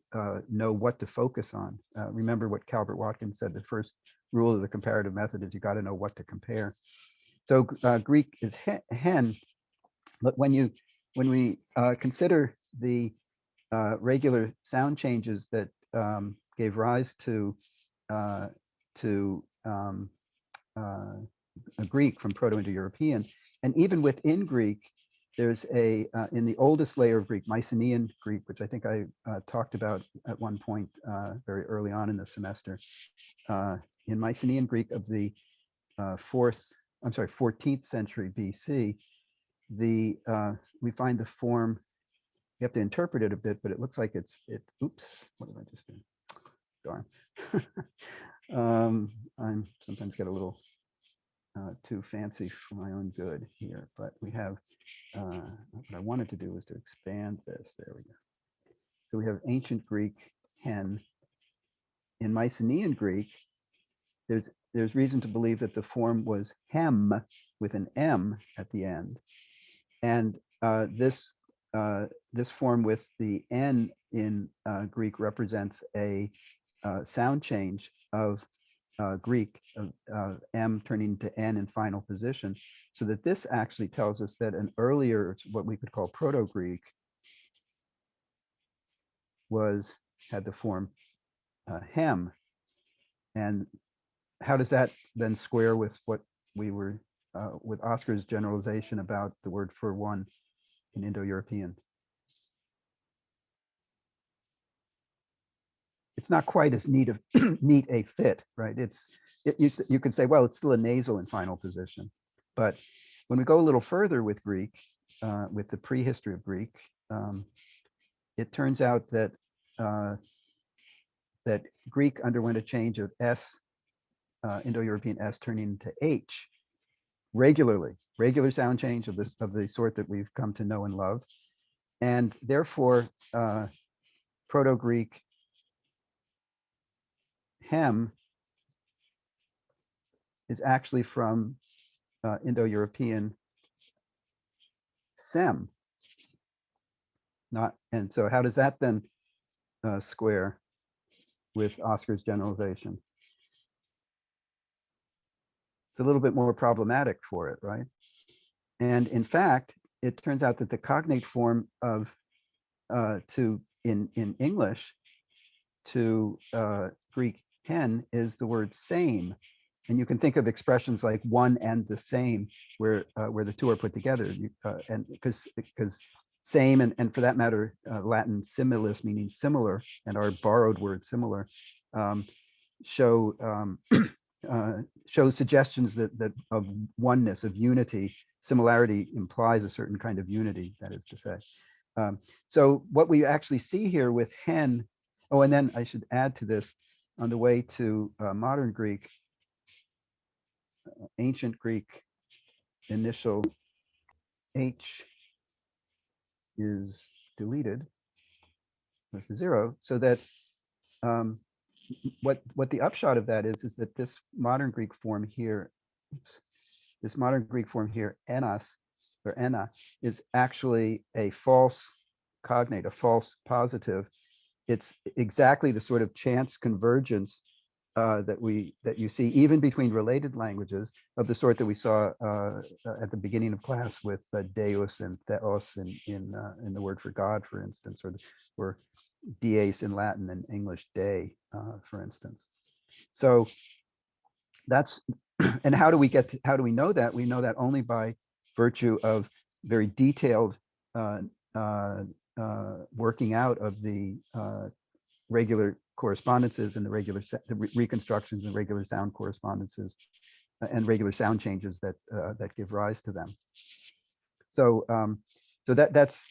know what to focus on. Remember what Calvert Watkins said, the first rule of the comparative method is you got to know what to compare. So Greek is hen, but when we consider the regular sound changes that gave rise to a Greek from Proto-Indo-European, and even within Greek, there's in the oldest layer of Greek, Mycenaean Greek, which I think I talked about at one point very early on in the semester. In Mycenaean Greek of the 14th century BC, we find the form. You have to interpret it a bit, but it looks like it's oops, what did I just do? Darn. I'm sometimes get a little too fancy for my own good here, but we have what I wanted to do was to expand this. There we go. So we have ancient Greek hen. In Mycenaean Greek, there's reason to believe that the form was hem with an M at the end, and this form with the N in Greek represents a sound change of Greek, of M turning to N in final position, so that this actually tells us that an earlier, what we could call Proto-Greek, had the form hem. And how does that then square with what we were with Oscar's generalization about the word for one in Indo-European. It's not quite as neat a fit, right? You could say, well, it's still a nasal in final position. But when we go a little further with Greek, with the prehistory of Greek, it turns out that that Greek underwent a change of S, Indo-European S turning into H regularly, regular sound change of the sort that we've come to know and love. And therefore, Proto-Greek hem is actually from Indo-European sem. And so how does that then square with Oscar's generalization? It's a little bit more problematic for it, right? And in fact, it turns out that the cognate form of in English to Greek hen is the word same. And you can think of expressions like one and the same, where the two are put together. And because same, and for that matter, Latin similis, meaning similar, and our borrowed word similar, show suggestions that of oneness, of unity. Similarity implies a certain kind of unity, that is to say. So what we actually see here with hen, oh, and then I should add to this, on the way to modern Greek, ancient Greek initial H is deleted with the 0, so that what the upshot of that is that this modern Greek form here, this modern Greek form here, enas or ena, is actually a false cognate, a false positive. It's exactly the sort of chance convergence that you see even between related languages, of the sort that we saw at the beginning of class with deus and theos in the word for God, for instance, or dies in Latin and English day, for instance. So that's, and how do we know that? We know that only by virtue of very detailed working out of the regular correspondences and the regular reconstructions and regular sound correspondences and regular sound changes that give rise to them. So that's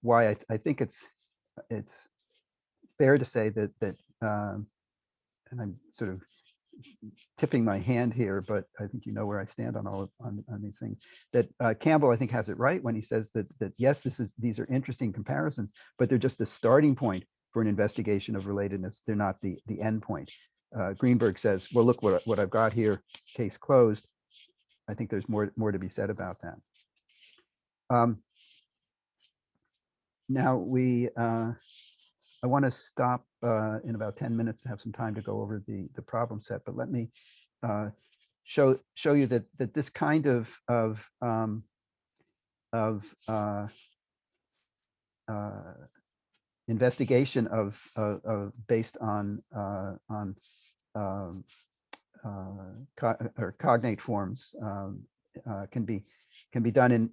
why I think it's fair to say that and I'm sort of tipping my hand here, but I think you know where I stand on these things, that Campbell, I think, has it right when he says that yes, these are interesting comparisons, but they're just the starting point for an investigation of relatedness. They're not the end point. Greenberg says, well, look what I've got here, case closed. I think there's more to be said about that. Now I want to stop in about 10 minutes to have some time to go over the problem set, but let me show you that this kind of investigation of based on or cognate forms can be done in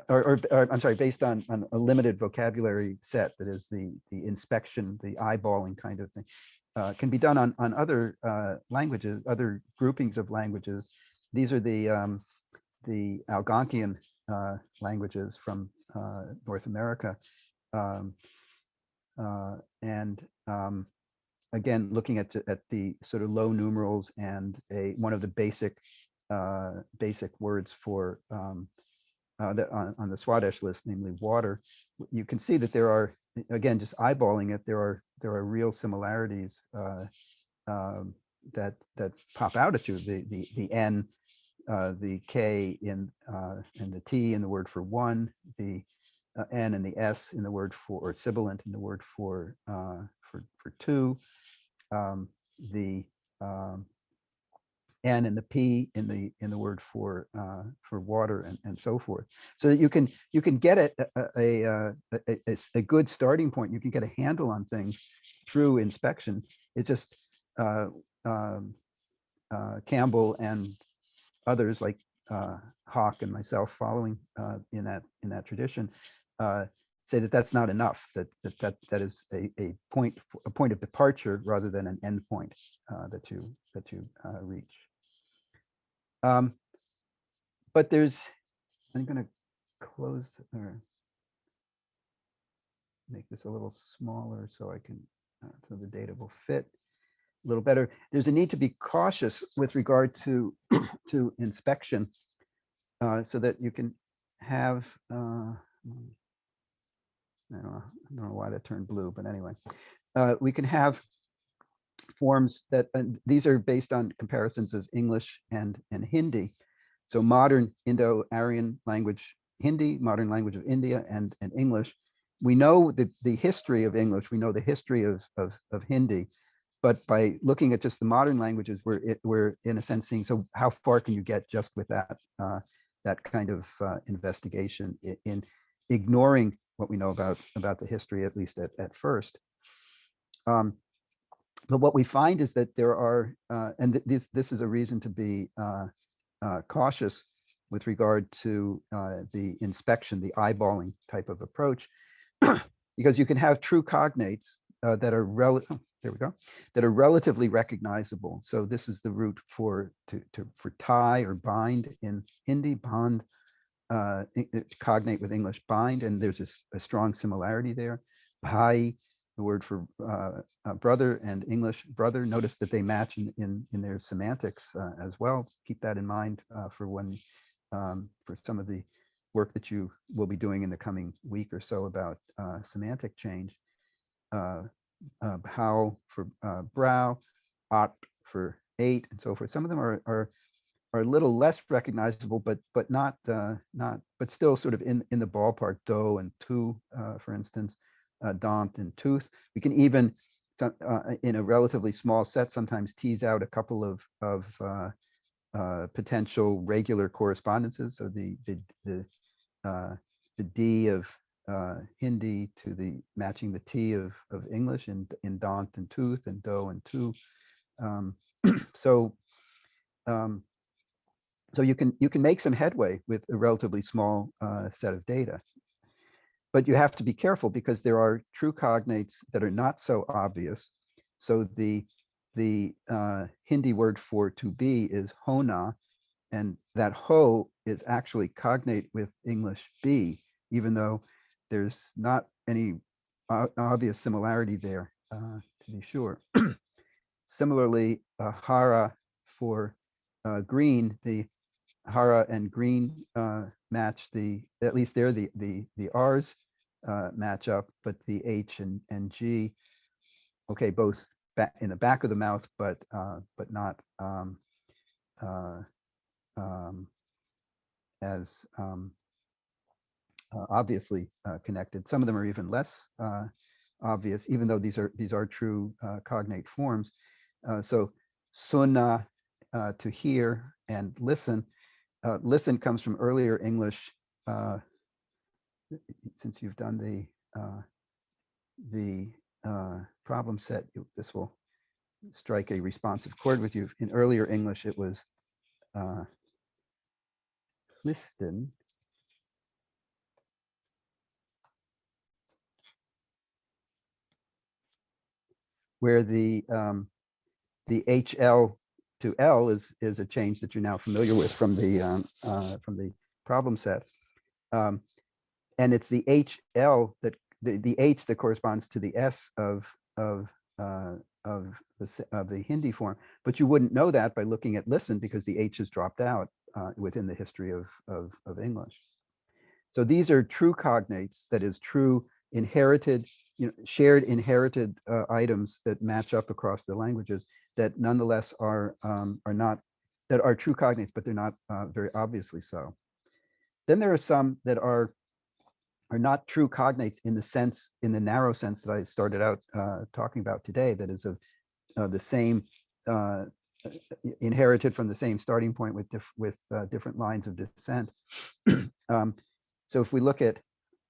or I'm sorry, based on a limited vocabulary set, that is the inspection, the eyeballing kind of thing, can be done on other languages, other groupings of languages. These are the Algonquian languages from North America, and again, looking at the sort of low numerals and one of the basic words for on the Swadesh list, namely water. You can see that there are, again, just eyeballing it, there are real similarities that pop out at you. The N, the K and the T in the word for one, the N and the S in the word for, or sibilant in the word for two, the N and the P in the word for water, and so forth, so that you can get a good starting point. You can get a handle on things through inspection. It's just Campbell and others like Hawk and myself following in that tradition, say that that's not enough. That is a point of departure rather than an end point that you reach. But I'm going to close or make this a little smaller so I can so the data will fit a little better. There's a need to be cautious with regard to to inspection, so that you can have I don't know why that turned blue, but anyway, we can have forms that, and these are based on comparisons of English and Hindi. So modern Indo-Aryan language Hindi, modern language of India, and English. We know the history of English. We know the history of Hindi, but by looking at just the modern languages, we're in a sense seeing, so how far can you get just with that that kind of investigation in ignoring what we know about the history, at least at first. But what we find is that there are, and this is a reason to be cautious with regard to the inspection, the eyeballing type of approach, because you can have true cognates that are that are relatively recognizable. So this is the root for tie or bind in Hindi, band, cognate with English bind, and there's a strong similarity there. Bhai, the word for brother, and English brother. Notice that they match in their semantics as well. Keep that in mind for when for some of the work that you will be doing in the coming week or so about semantic change. How for brow, ot for 8, and so forth. Some of them are a little less recognizable, but not but still sort of in the ballpark. Do and tu, for instance, dant and tooth. We can even in a relatively small set sometimes tease out a couple of potential regular correspondences. So the D of Hindi to the matching the T of English in dant and tooth, and do and tu. So you can make some headway with a relatively small set of data, but you have to be careful because there are true cognates that are not so obvious. So the Hindi word for to be is hona, and that ho is actually cognate with English be, even though there's not any obvious similarity there, to be sure. Similarly, hara for green, the hara and green match at least there the R's match up, but the H and G, okay, both in the back of the mouth, but not as obviously connected. Some of them are even less obvious, even though these are true cognate forms. So sunna, to hear, and listen. Listen comes from earlier English. Since you've done the problem set, this will strike a responsive chord with you. In earlier English, it was listen, where the HL to L is a change that you're now familiar with from the problem set, and it's the HL that the H that corresponds to the S of the Hindi form, but you wouldn't know that by looking at listen because the H is dropped out within the history of English. So these are true cognates, that is, true inherited, shared inherited items that match up across the languages, that nonetheless are not, that are true cognates, but they're not very obviously so. Then there are some that are not true cognates in the narrow sense that I started out talking about today, that is of the same, inherited from the same starting point with different lines of descent. So if we look at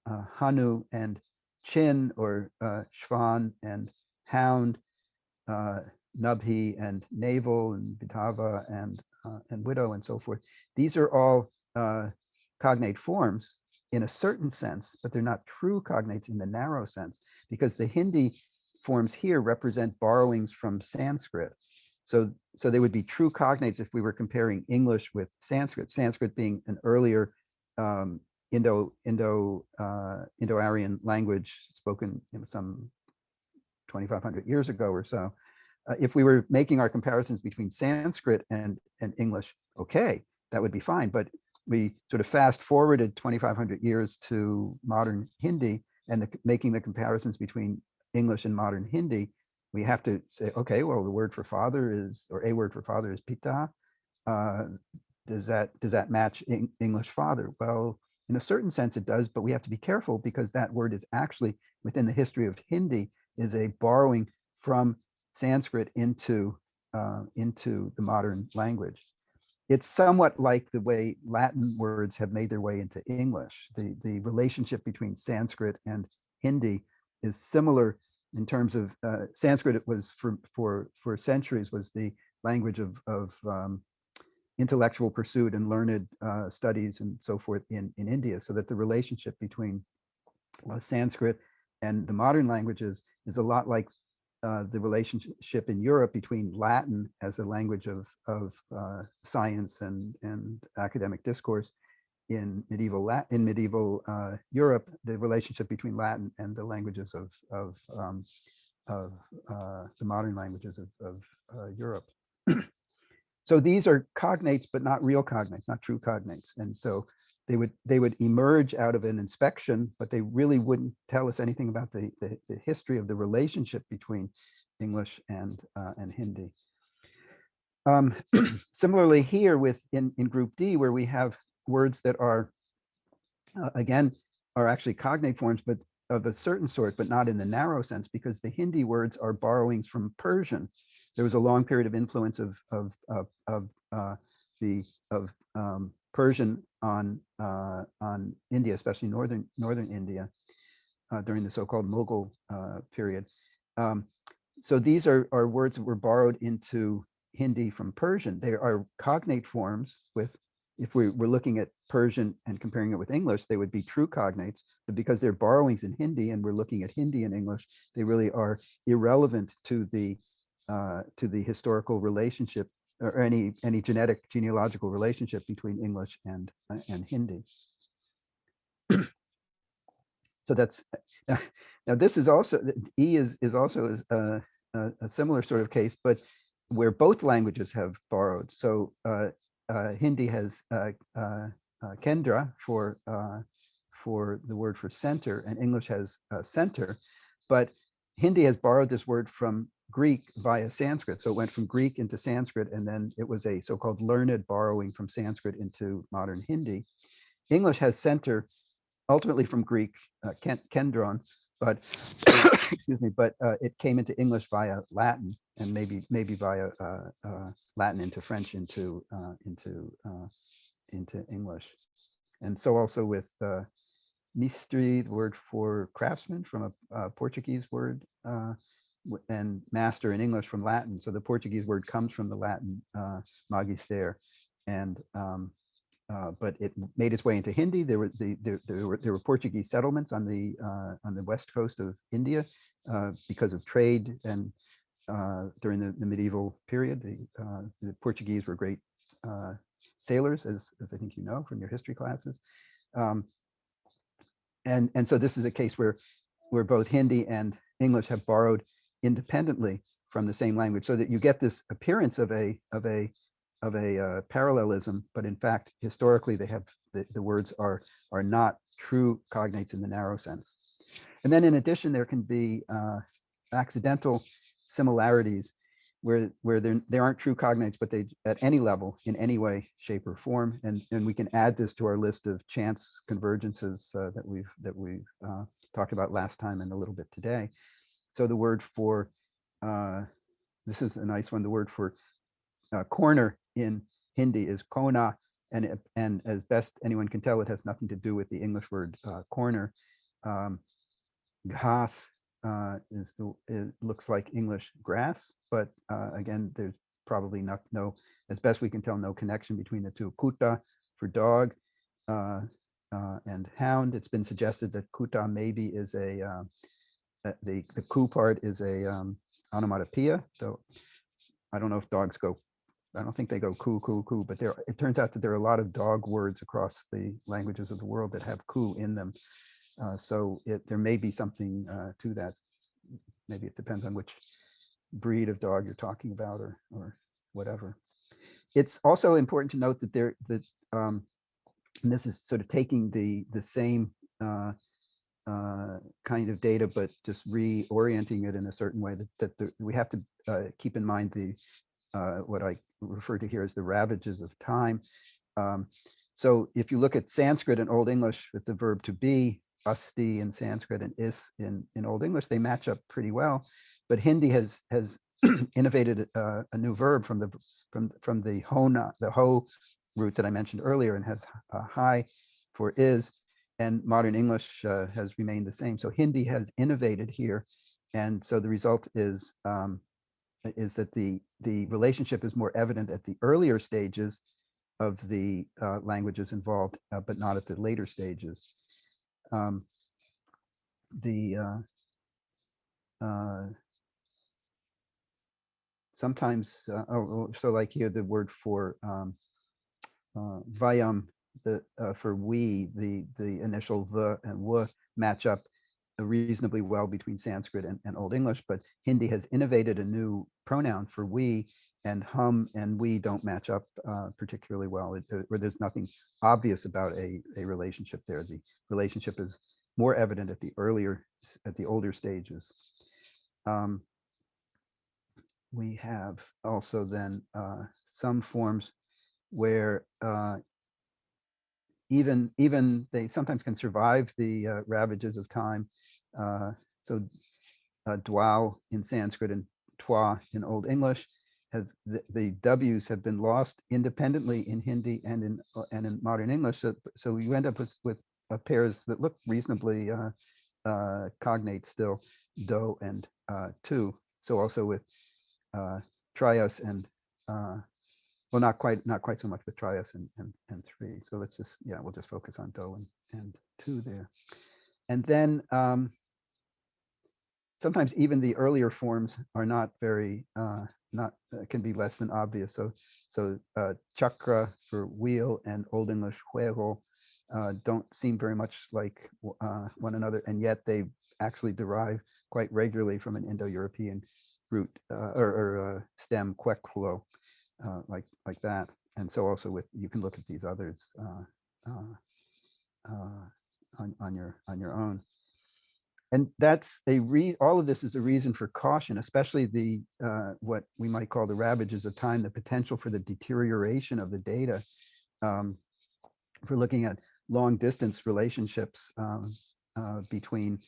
Hanu and Chin, or Shvan and hound, Nabhi and navel, and Bitava and and widow and so forth. These are all cognate forms in a certain sense, but they're not true cognates in the narrow sense, because the Hindi forms here represent borrowings from Sanskrit. So they would be true cognates if we were comparing English with Sanskrit, Sanskrit being an earlier Indo-Aryan language spoken some 2,500 years ago or so. If we were making our comparisons between Sanskrit and English, okay, that would be fine. But we sort of fast forwarded 2,500 years to modern Hindi, and making the comparisons between English and modern Hindi, we have to say, okay, well, the word for father is, or a word for father is pita. Does that match English father? Well, in a certain sense it does, but we have to be careful, because that word is actually, within the history of Hindi, is a borrowing from Sanskrit into the modern language. It's somewhat like the way Latin words have made their way into English. The relationship between Sanskrit and Hindi is similar in terms of Sanskrit. It was for centuries was the language of intellectual pursuit and learned studies and so forth in India, so that the relationship between Sanskrit and the modern languages is a lot like the relationship in Europe between Latin as a language of science and academic discourse in medieval Europe, the relationship between Latin and the languages of the modern languages of Europe. So these are cognates, but not real cognates, not true cognates. And so they would emerge out of an inspection, but they really wouldn't tell us anything about the history of the relationship between English and Hindi. Similarly here in group D, where we have words that are, again, are actually cognate forms, but of a certain sort, but not in the narrow sense, because the Hindi words are borrowings from Persian. There was a long period of influence of Persian on India, especially northern India, during the so-called Mughal period. So these are words that were borrowed into Hindi from Persian. They are cognate forms with, if we were looking at Persian and comparing it with English, they would be true cognates, but because they're borrowings in Hindi and we're looking at Hindi and English, they really are irrelevant to the historical relationship or any genealogical relationship between English and Hindi. So that's, now this is also, E is also a similar sort of case, but where both languages have borrowed. So Hindi has kendra for the word for center, and English has center, but Hindi has borrowed this word from Greek via Sanskrit. So it went from Greek into Sanskrit, and then it was a so-called learned borrowing from Sanskrit into modern Hindi. English has center ultimately from Greek, kendron, but excuse me, but it came into English via Latin, and maybe via Latin into French into English. And so also with mistri, the word for craftsman, from a Portuguese word, and master in English from Latin. So the Portuguese word comes from the Latin magister, and but it made its way into Hindi. There were Portuguese settlements on the west coast of India because of trade, and during the medieval period, the Portuguese were great sailors, as I think you know from your history classes. And so this is a case where both Hindi and English have borrowed independently from the same language, so that you get this appearance of a parallelism, but in fact, historically, they have the words are not true cognates in the narrow sense. And then in addition, there can be accidental similarities where there aren't true cognates, but they at any level, in any way, shape, or form. And we can add this to our list of chance convergences that we've talked about last time and a little bit today. So the word for this is a nice one. The word for corner in Hindi is kona, and as best anyone can tell, it has nothing to do with the English word corner. Ghas it looks like English grass, but again, there's probably not, no, as best we can tell, no connection between the two. Kuta for dog and hound. It's been suggested that kuta maybe is the ku part is a onomatopoeia. So I don't know if dogs go, I don't think they go ku, ku, ku, but it turns out that there are a lot of dog words across the languages of the world that have ku in them. So there may be something to that. Maybe it depends on which breed of dog you're talking about or whatever. It's also important to note that and this is sort of taking the same kind of data, but just reorienting it in a certain way that we have to keep in mind what I refer to here as the ravages of time. So if you look at Sanskrit and Old English with the verb to be, asti in Sanskrit and is in Old English, they match up pretty well. But Hindi has innovated a new verb from the hona, the ho root that I mentioned earlier, and has hai for is, and modern English has remained the same. So Hindi has innovated here, and so the result is that the relationship is more evident at the earlier stages of the languages involved, but not at the later stages. Sometimes, so like here, the word for vayam, for we, the initial the and w match up reasonably well between Sanskrit and Old English, but Hindi has innovated a new pronoun for we, and hum and we don't match up particularly well, or there's nothing obvious about a relationship there. The relationship is more evident at the older stages. We have also then some forms where even they sometimes can survive the ravages of time. So dwau in Sanskrit and twa in Old English, the W's have been lost independently in Hindi and in modern English. So you end up with pairs that look reasonably cognate still, do and tu. So also with trias and well, not quite so much with trias and three. So let's just, we'll just focus on do and two there. And then sometimes even the earlier forms are not very, can be less than obvious. So chakra for wheel and Old English juego don't seem very much like one another, and yet they actually derive quite regularly from an Indo-European root or stem quequlo, like that. And so also you can look at these others on your own. And that's all of this is a reason for caution, especially the what we might call the ravages of time, the potential for the deterioration of the data. If we're looking at long distance relationships between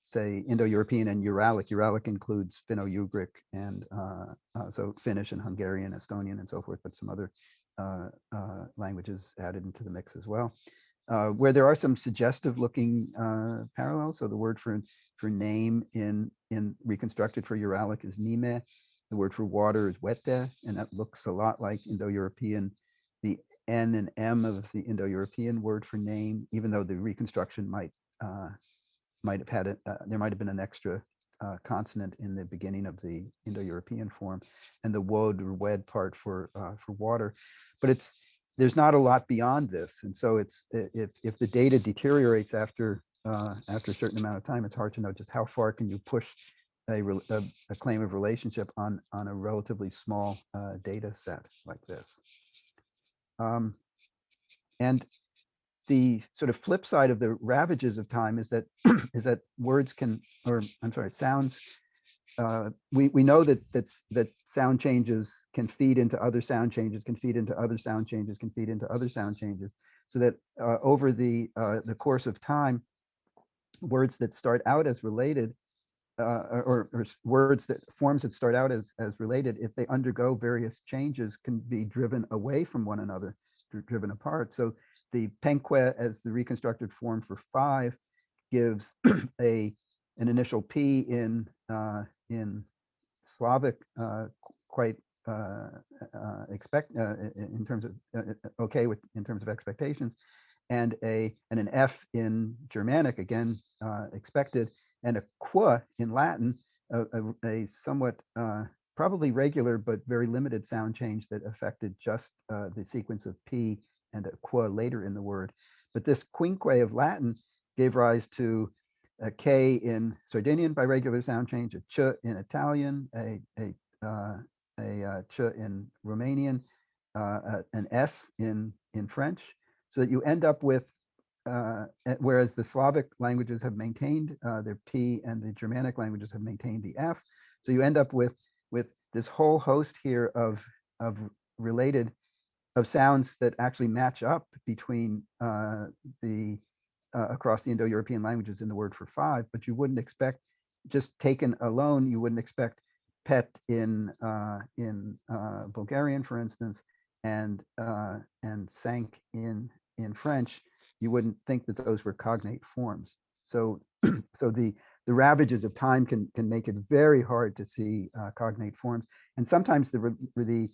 say Indo-European and Uralic. Uralic includes Finno-Ugric and so Finnish and Hungarian, Estonian and so forth, but some other languages added into the mix as well. Where there are some suggestive looking parallels. So the word for name in reconstructed for Uralic is nime. The word for water is wete, and that looks a lot like Indo-European. The N and M of the Indo-European word for name, even though the reconstruction might have had there might have been an extra consonant in the beginning of the Indo-European form, and the wod or wed part for water, but there's not a lot beyond this, and so if the data deteriorates after a certain amount of time, it's hard to know just how far can you push a claim of relationship on a relatively small data set like this. And the sort of flip side of the ravages of time is that words can, or I'm sorry, sounds. We know that sound changes can feed into other sound changes, can feed into other sound changes, can feed into other sound changes, so that over the course of time, words that start out as related, or forms that start out as related, if they undergo various changes, can be driven away from one another, driven apart. So the penque as the reconstructed form for 5 gives an initial P in Slavic quite in terms of okay with in terms of expectations, and an F in Germanic, again expected, and a qua in Latin, a somewhat probably regular but very limited sound change that affected just the sequence of P and a qua later in the word. But this quinque of Latin gave rise to a K in Sardinian by regular sound change, a ch in Italian, a ch in Romanian, an S in French, so that you end up with, whereas the Slavic languages have maintained their P and the Germanic languages have maintained the F. So you end up with this whole host here of related sounds that actually match up between the across the Indo-European languages in the word for five, but you wouldn't expect, just taken alone, you wouldn't expect pet in Bulgarian, for instance, and sank in French. You wouldn't think that those were cognate forms. So so the ravages of time can make it very hard to see cognate forms, and sometimes the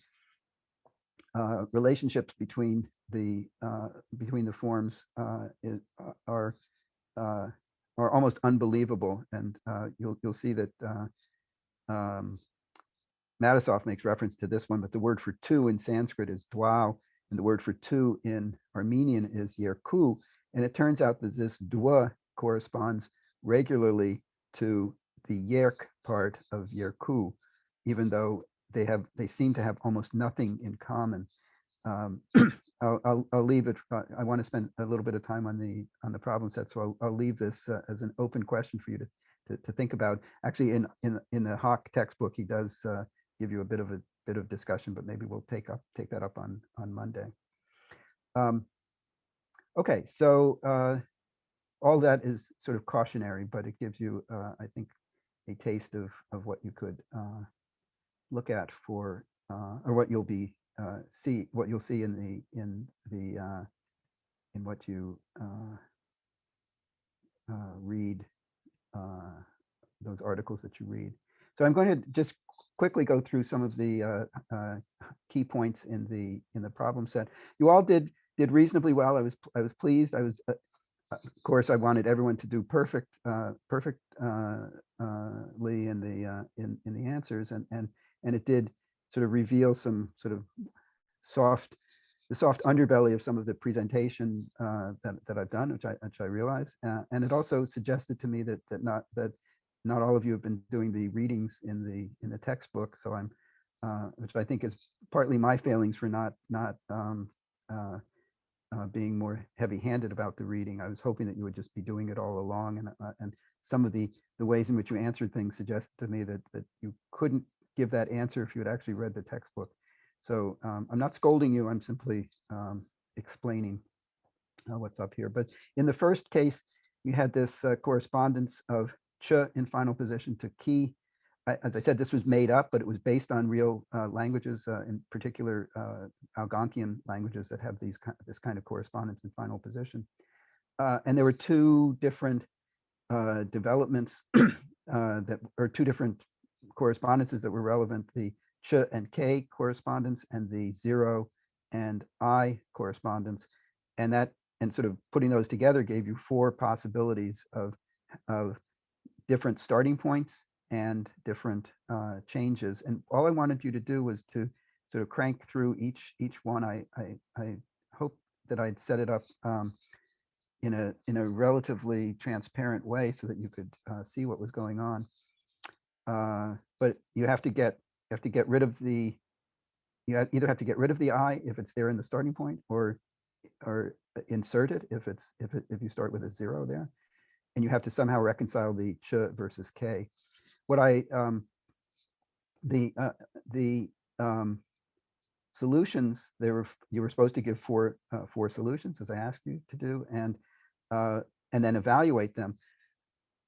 relationships between the forms are almost unbelievable, and you'll see that Matisoff makes reference to this one, but the word for two in Sanskrit is dwau, and the word for two in Armenian is yerku, and it turns out that this dwa corresponds regularly to the yerk part of yerku, even though they seem to have almost nothing in common. I'll leave it. I want to spend a little bit of time on the problem set, so I'll leave this as an open question for you to think about. Actually, in the Hawk textbook, he does give you a bit of discussion, but maybe we'll take that up on Monday. Okay, so all that is sort of cautionary, but it gives you, I think, a taste of what you could look at for, or what you'll be what you'll see in what you read, those articles that you read. So I'm going to just quickly go through some of the key points in the problem set. You all did reasonably well. I was pleased. I was, of course, I wanted everyone to do perfectly in the answers, and it did sort of reveal some sort of the soft underbelly of some of the presentation that I've done, which I realize, and it also suggested to me that not all of you have been doing the readings in the textbook. So I'm, which I think is partly my failings for not being more heavy-handed about the reading. I was hoping that you would just be doing it all along, and some of the ways in which you answered things suggested to me that you couldn't give that answer if you had actually read the textbook. So I'm not scolding you, I'm simply explaining what's up here. But in the first case, you had this correspondence of ch in final position to ki. As I said, this was made up, but it was based on real languages, in particular Algonquian languages that have this kind of correspondence in final position. And there were two different developments or two different correspondences that were relevant: the ch and k correspondence and the 0 and I correspondence, and sort of putting those together gave you four possibilities of different starting points and different changes. And all I wanted you to do was to sort of crank through each one. I hope that I'd set it up in a relatively transparent way so that you could see what was going on. But you have to get rid of the, you either have to get rid of the I if it's there in the starting point, or insert it if you start with a 0 there, and you have to somehow reconcile the ch versus k. What the solutions, you were supposed to give four solutions, as I asked you to do, and then evaluate them.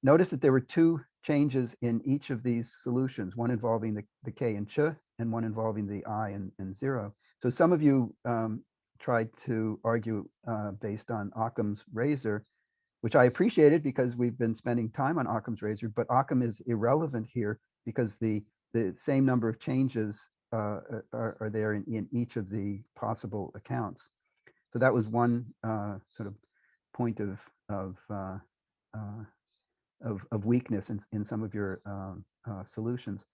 Notice that there were two changes in each of these solutions, one involving the k and ch, and one involving the I and 0. So some of you tried to argue based on Occam's razor, which I appreciated because we've been spending time on Occam's razor, but Occam is irrelevant here because the the same number of changes are there in each of the possible accounts. So that was one sort of point of weakness in some of your solutions.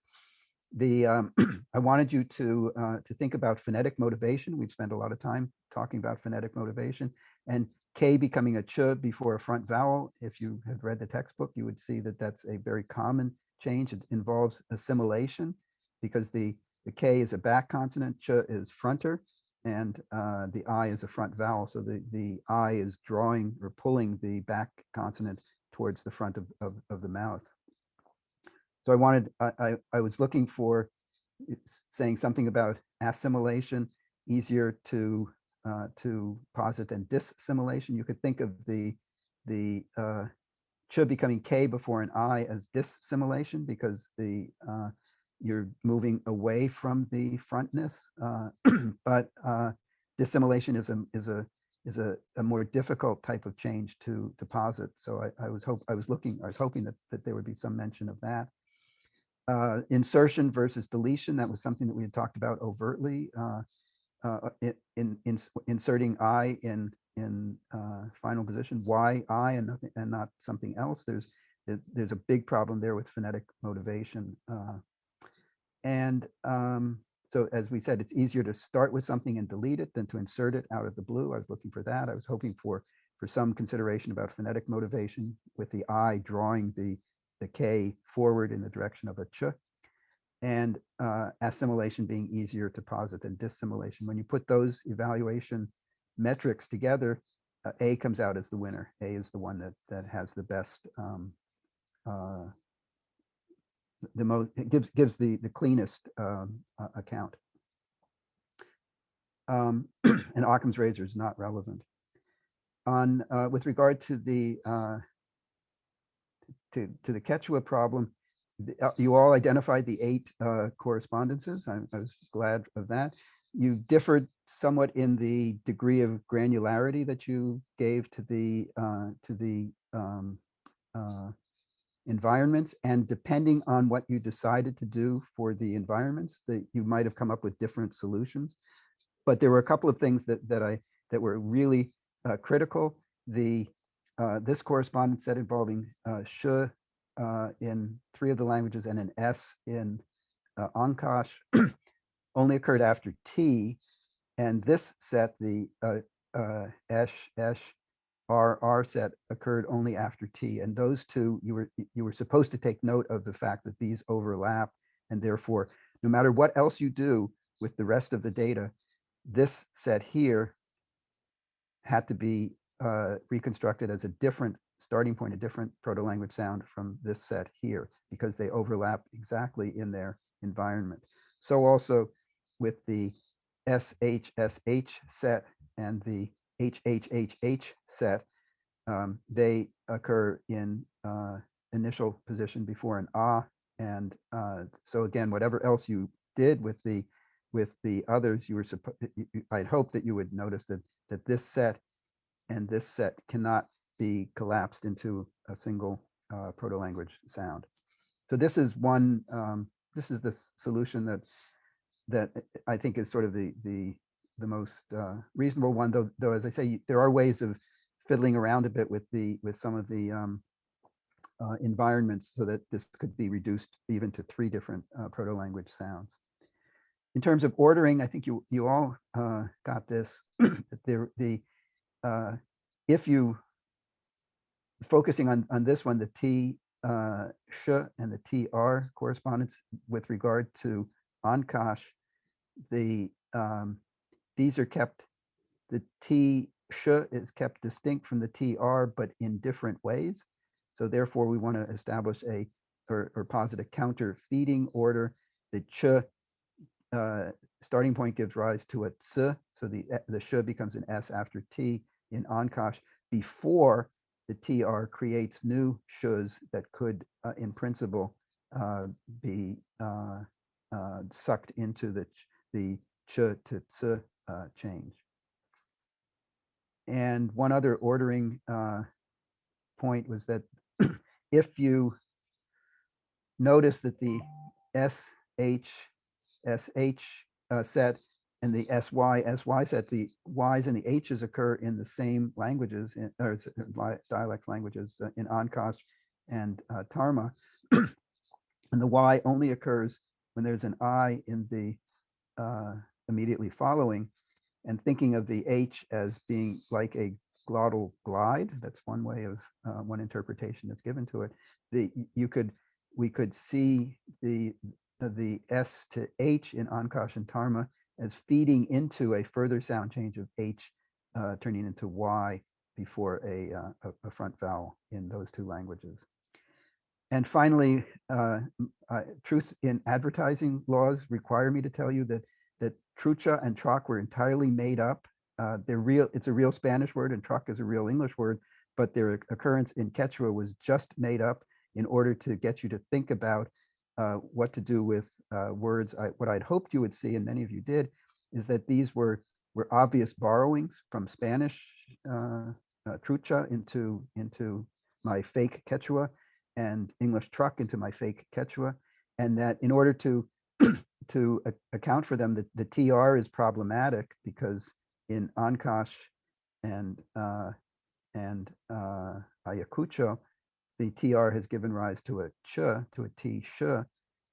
I wanted you to think about phonetic motivation. We've spent a lot of time talking about phonetic motivation, and K becoming a ch before a front vowel. If you had read the textbook, you would see that that's a very common change. It involves assimilation because the K is a back consonant, ch is fronter, and the I is a front vowel. So the I is drawing or pulling the back consonant towards the front of the mouth. So I was looking for saying something about assimilation, easier to posit than dissimilation. You could think of the ch becoming K before an I as dissimilation because you're moving away from the frontness, but dissimilation is a more difficult type of change to posit. So I was hoping that there would be some mention of that. Insertion versus deletion, that was something that we had talked about overtly. Inserting I in final position, why I and not something else. There's a big problem there with phonetic motivation. So as we said, it's easier to start with something and delete it than to insert it out of the blue. I was looking for that. I was hoping for some consideration about phonetic motivation with the I drawing the K forward in the direction of a ch, and assimilation being easier to posit than dissimilation. When you put those evaluation metrics together, A comes out as the winner. A is the one that has the best, the most, it gives the cleanest account. And Occam's razor is not relevant. On with regard to the Quechua problem, you all identified the 8 correspondences. I was glad of that. You differed somewhat in the degree of granularity that you gave to the environments, and depending on what you decided to do for the environments, that you might have come up with different solutions. But there were a couple of things that were really critical. This correspondence set involving sh in 3 of the languages and an S in Ancash only occurred after T, and this set, the esh, RR set, occurred only after T. And those two, you were supposed to take note of the fact that these overlap, and therefore, no matter what else you do with the rest of the data, this set here had to be reconstructed as a different starting point, a different proto-language sound from this set here, because they overlap exactly in their environment. So also with the SHSH set and the HHHH set, they occur in initial position before an ah, and so again, whatever else you did with the others, I'd hope that you would notice that this set and this set cannot be collapsed into a single proto-language sound. So this is one. This is the solution that I think is sort of the most reasonable one. Though, as I say, there are ways of fiddling around a bit with some of the environments so that this could be reduced even to 3 different proto-language sounds. In terms of ordering, I think you all got this. If you focusing on this one, the T sh and the TR correspondence with regard to Ancash, these are kept, the T sh is kept distinct from the TR, but in different ways. So therefore, we want to establish or posit a counter feeding order. The ch starting point gives rise to a ts, so the sh becomes an S after T in Ancash before the TR creates new shs that could, in principle, be sucked into the ch to ts change. And one other ordering point was that if you notice that the S H, SH set, and the SY set. The Ys and the H's occur in the same languages, or dialect languages in Ankash and Tarma. And the Y only occurs when there's an I in the immediately following. And thinking of the H as being like a glottal glide, that's one way of one interpretation that's given to it. We could see the S to H in Ankash and Tarma as feeding into a further sound change of H turning into Y before a front vowel in those two languages. And finally, truth in advertising laws require me to tell you that trucha and truck were entirely made up. They're real. It's a real Spanish word, and truck is a real English word, but their occurrence in Quechua was just made up in order to get you to think about what to do with words. What I'd hoped you would see, and many of you did, is that these were obvious borrowings from Spanish trucha into my fake Quechua, and English truck into my fake Quechua, and that in order to account for them, the TR is problematic because in Ancash and Ayacucho, the TR has given rise to a ch, to a T sh.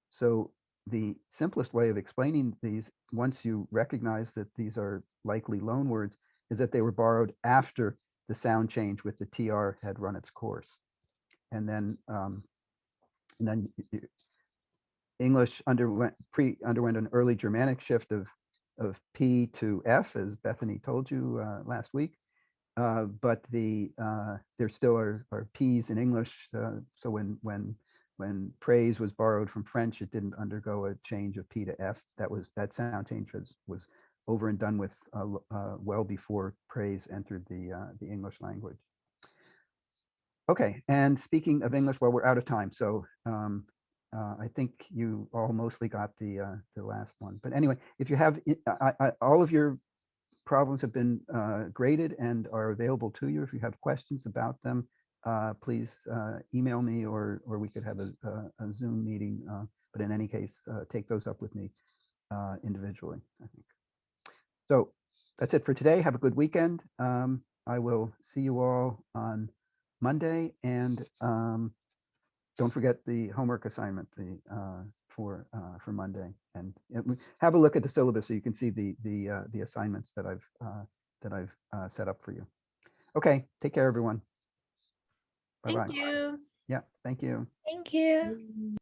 So the simplest way of explaining these, once you recognize that these are likely loan words, is that they were borrowed after the sound change with the TR had run its course. And then English underwent an early Germanic shift of P to F, as Bethany told you last week. But there still are P's in English. So when praise was borrowed from French, it didn't undergo a change of P to F. That sound change was over and done with well before praise entered the English language. Okay, and speaking of English, well, we're out of time, so I think you all mostly got the last one. But anyway, if you have, all of your problems have been graded and are available to you. If you have questions about them, please email me, or we could have a Zoom meeting. But in any case, take those up with me individually, I think. So that's it for today. Have a good weekend. I will see you all on Monday, and don't forget the homework assignment for Monday, and have a look at the syllabus so you can see the assignments that I've set up for you. Okay, take care, everyone. Bye-bye. Thank you. Yeah, thank you. Thank you.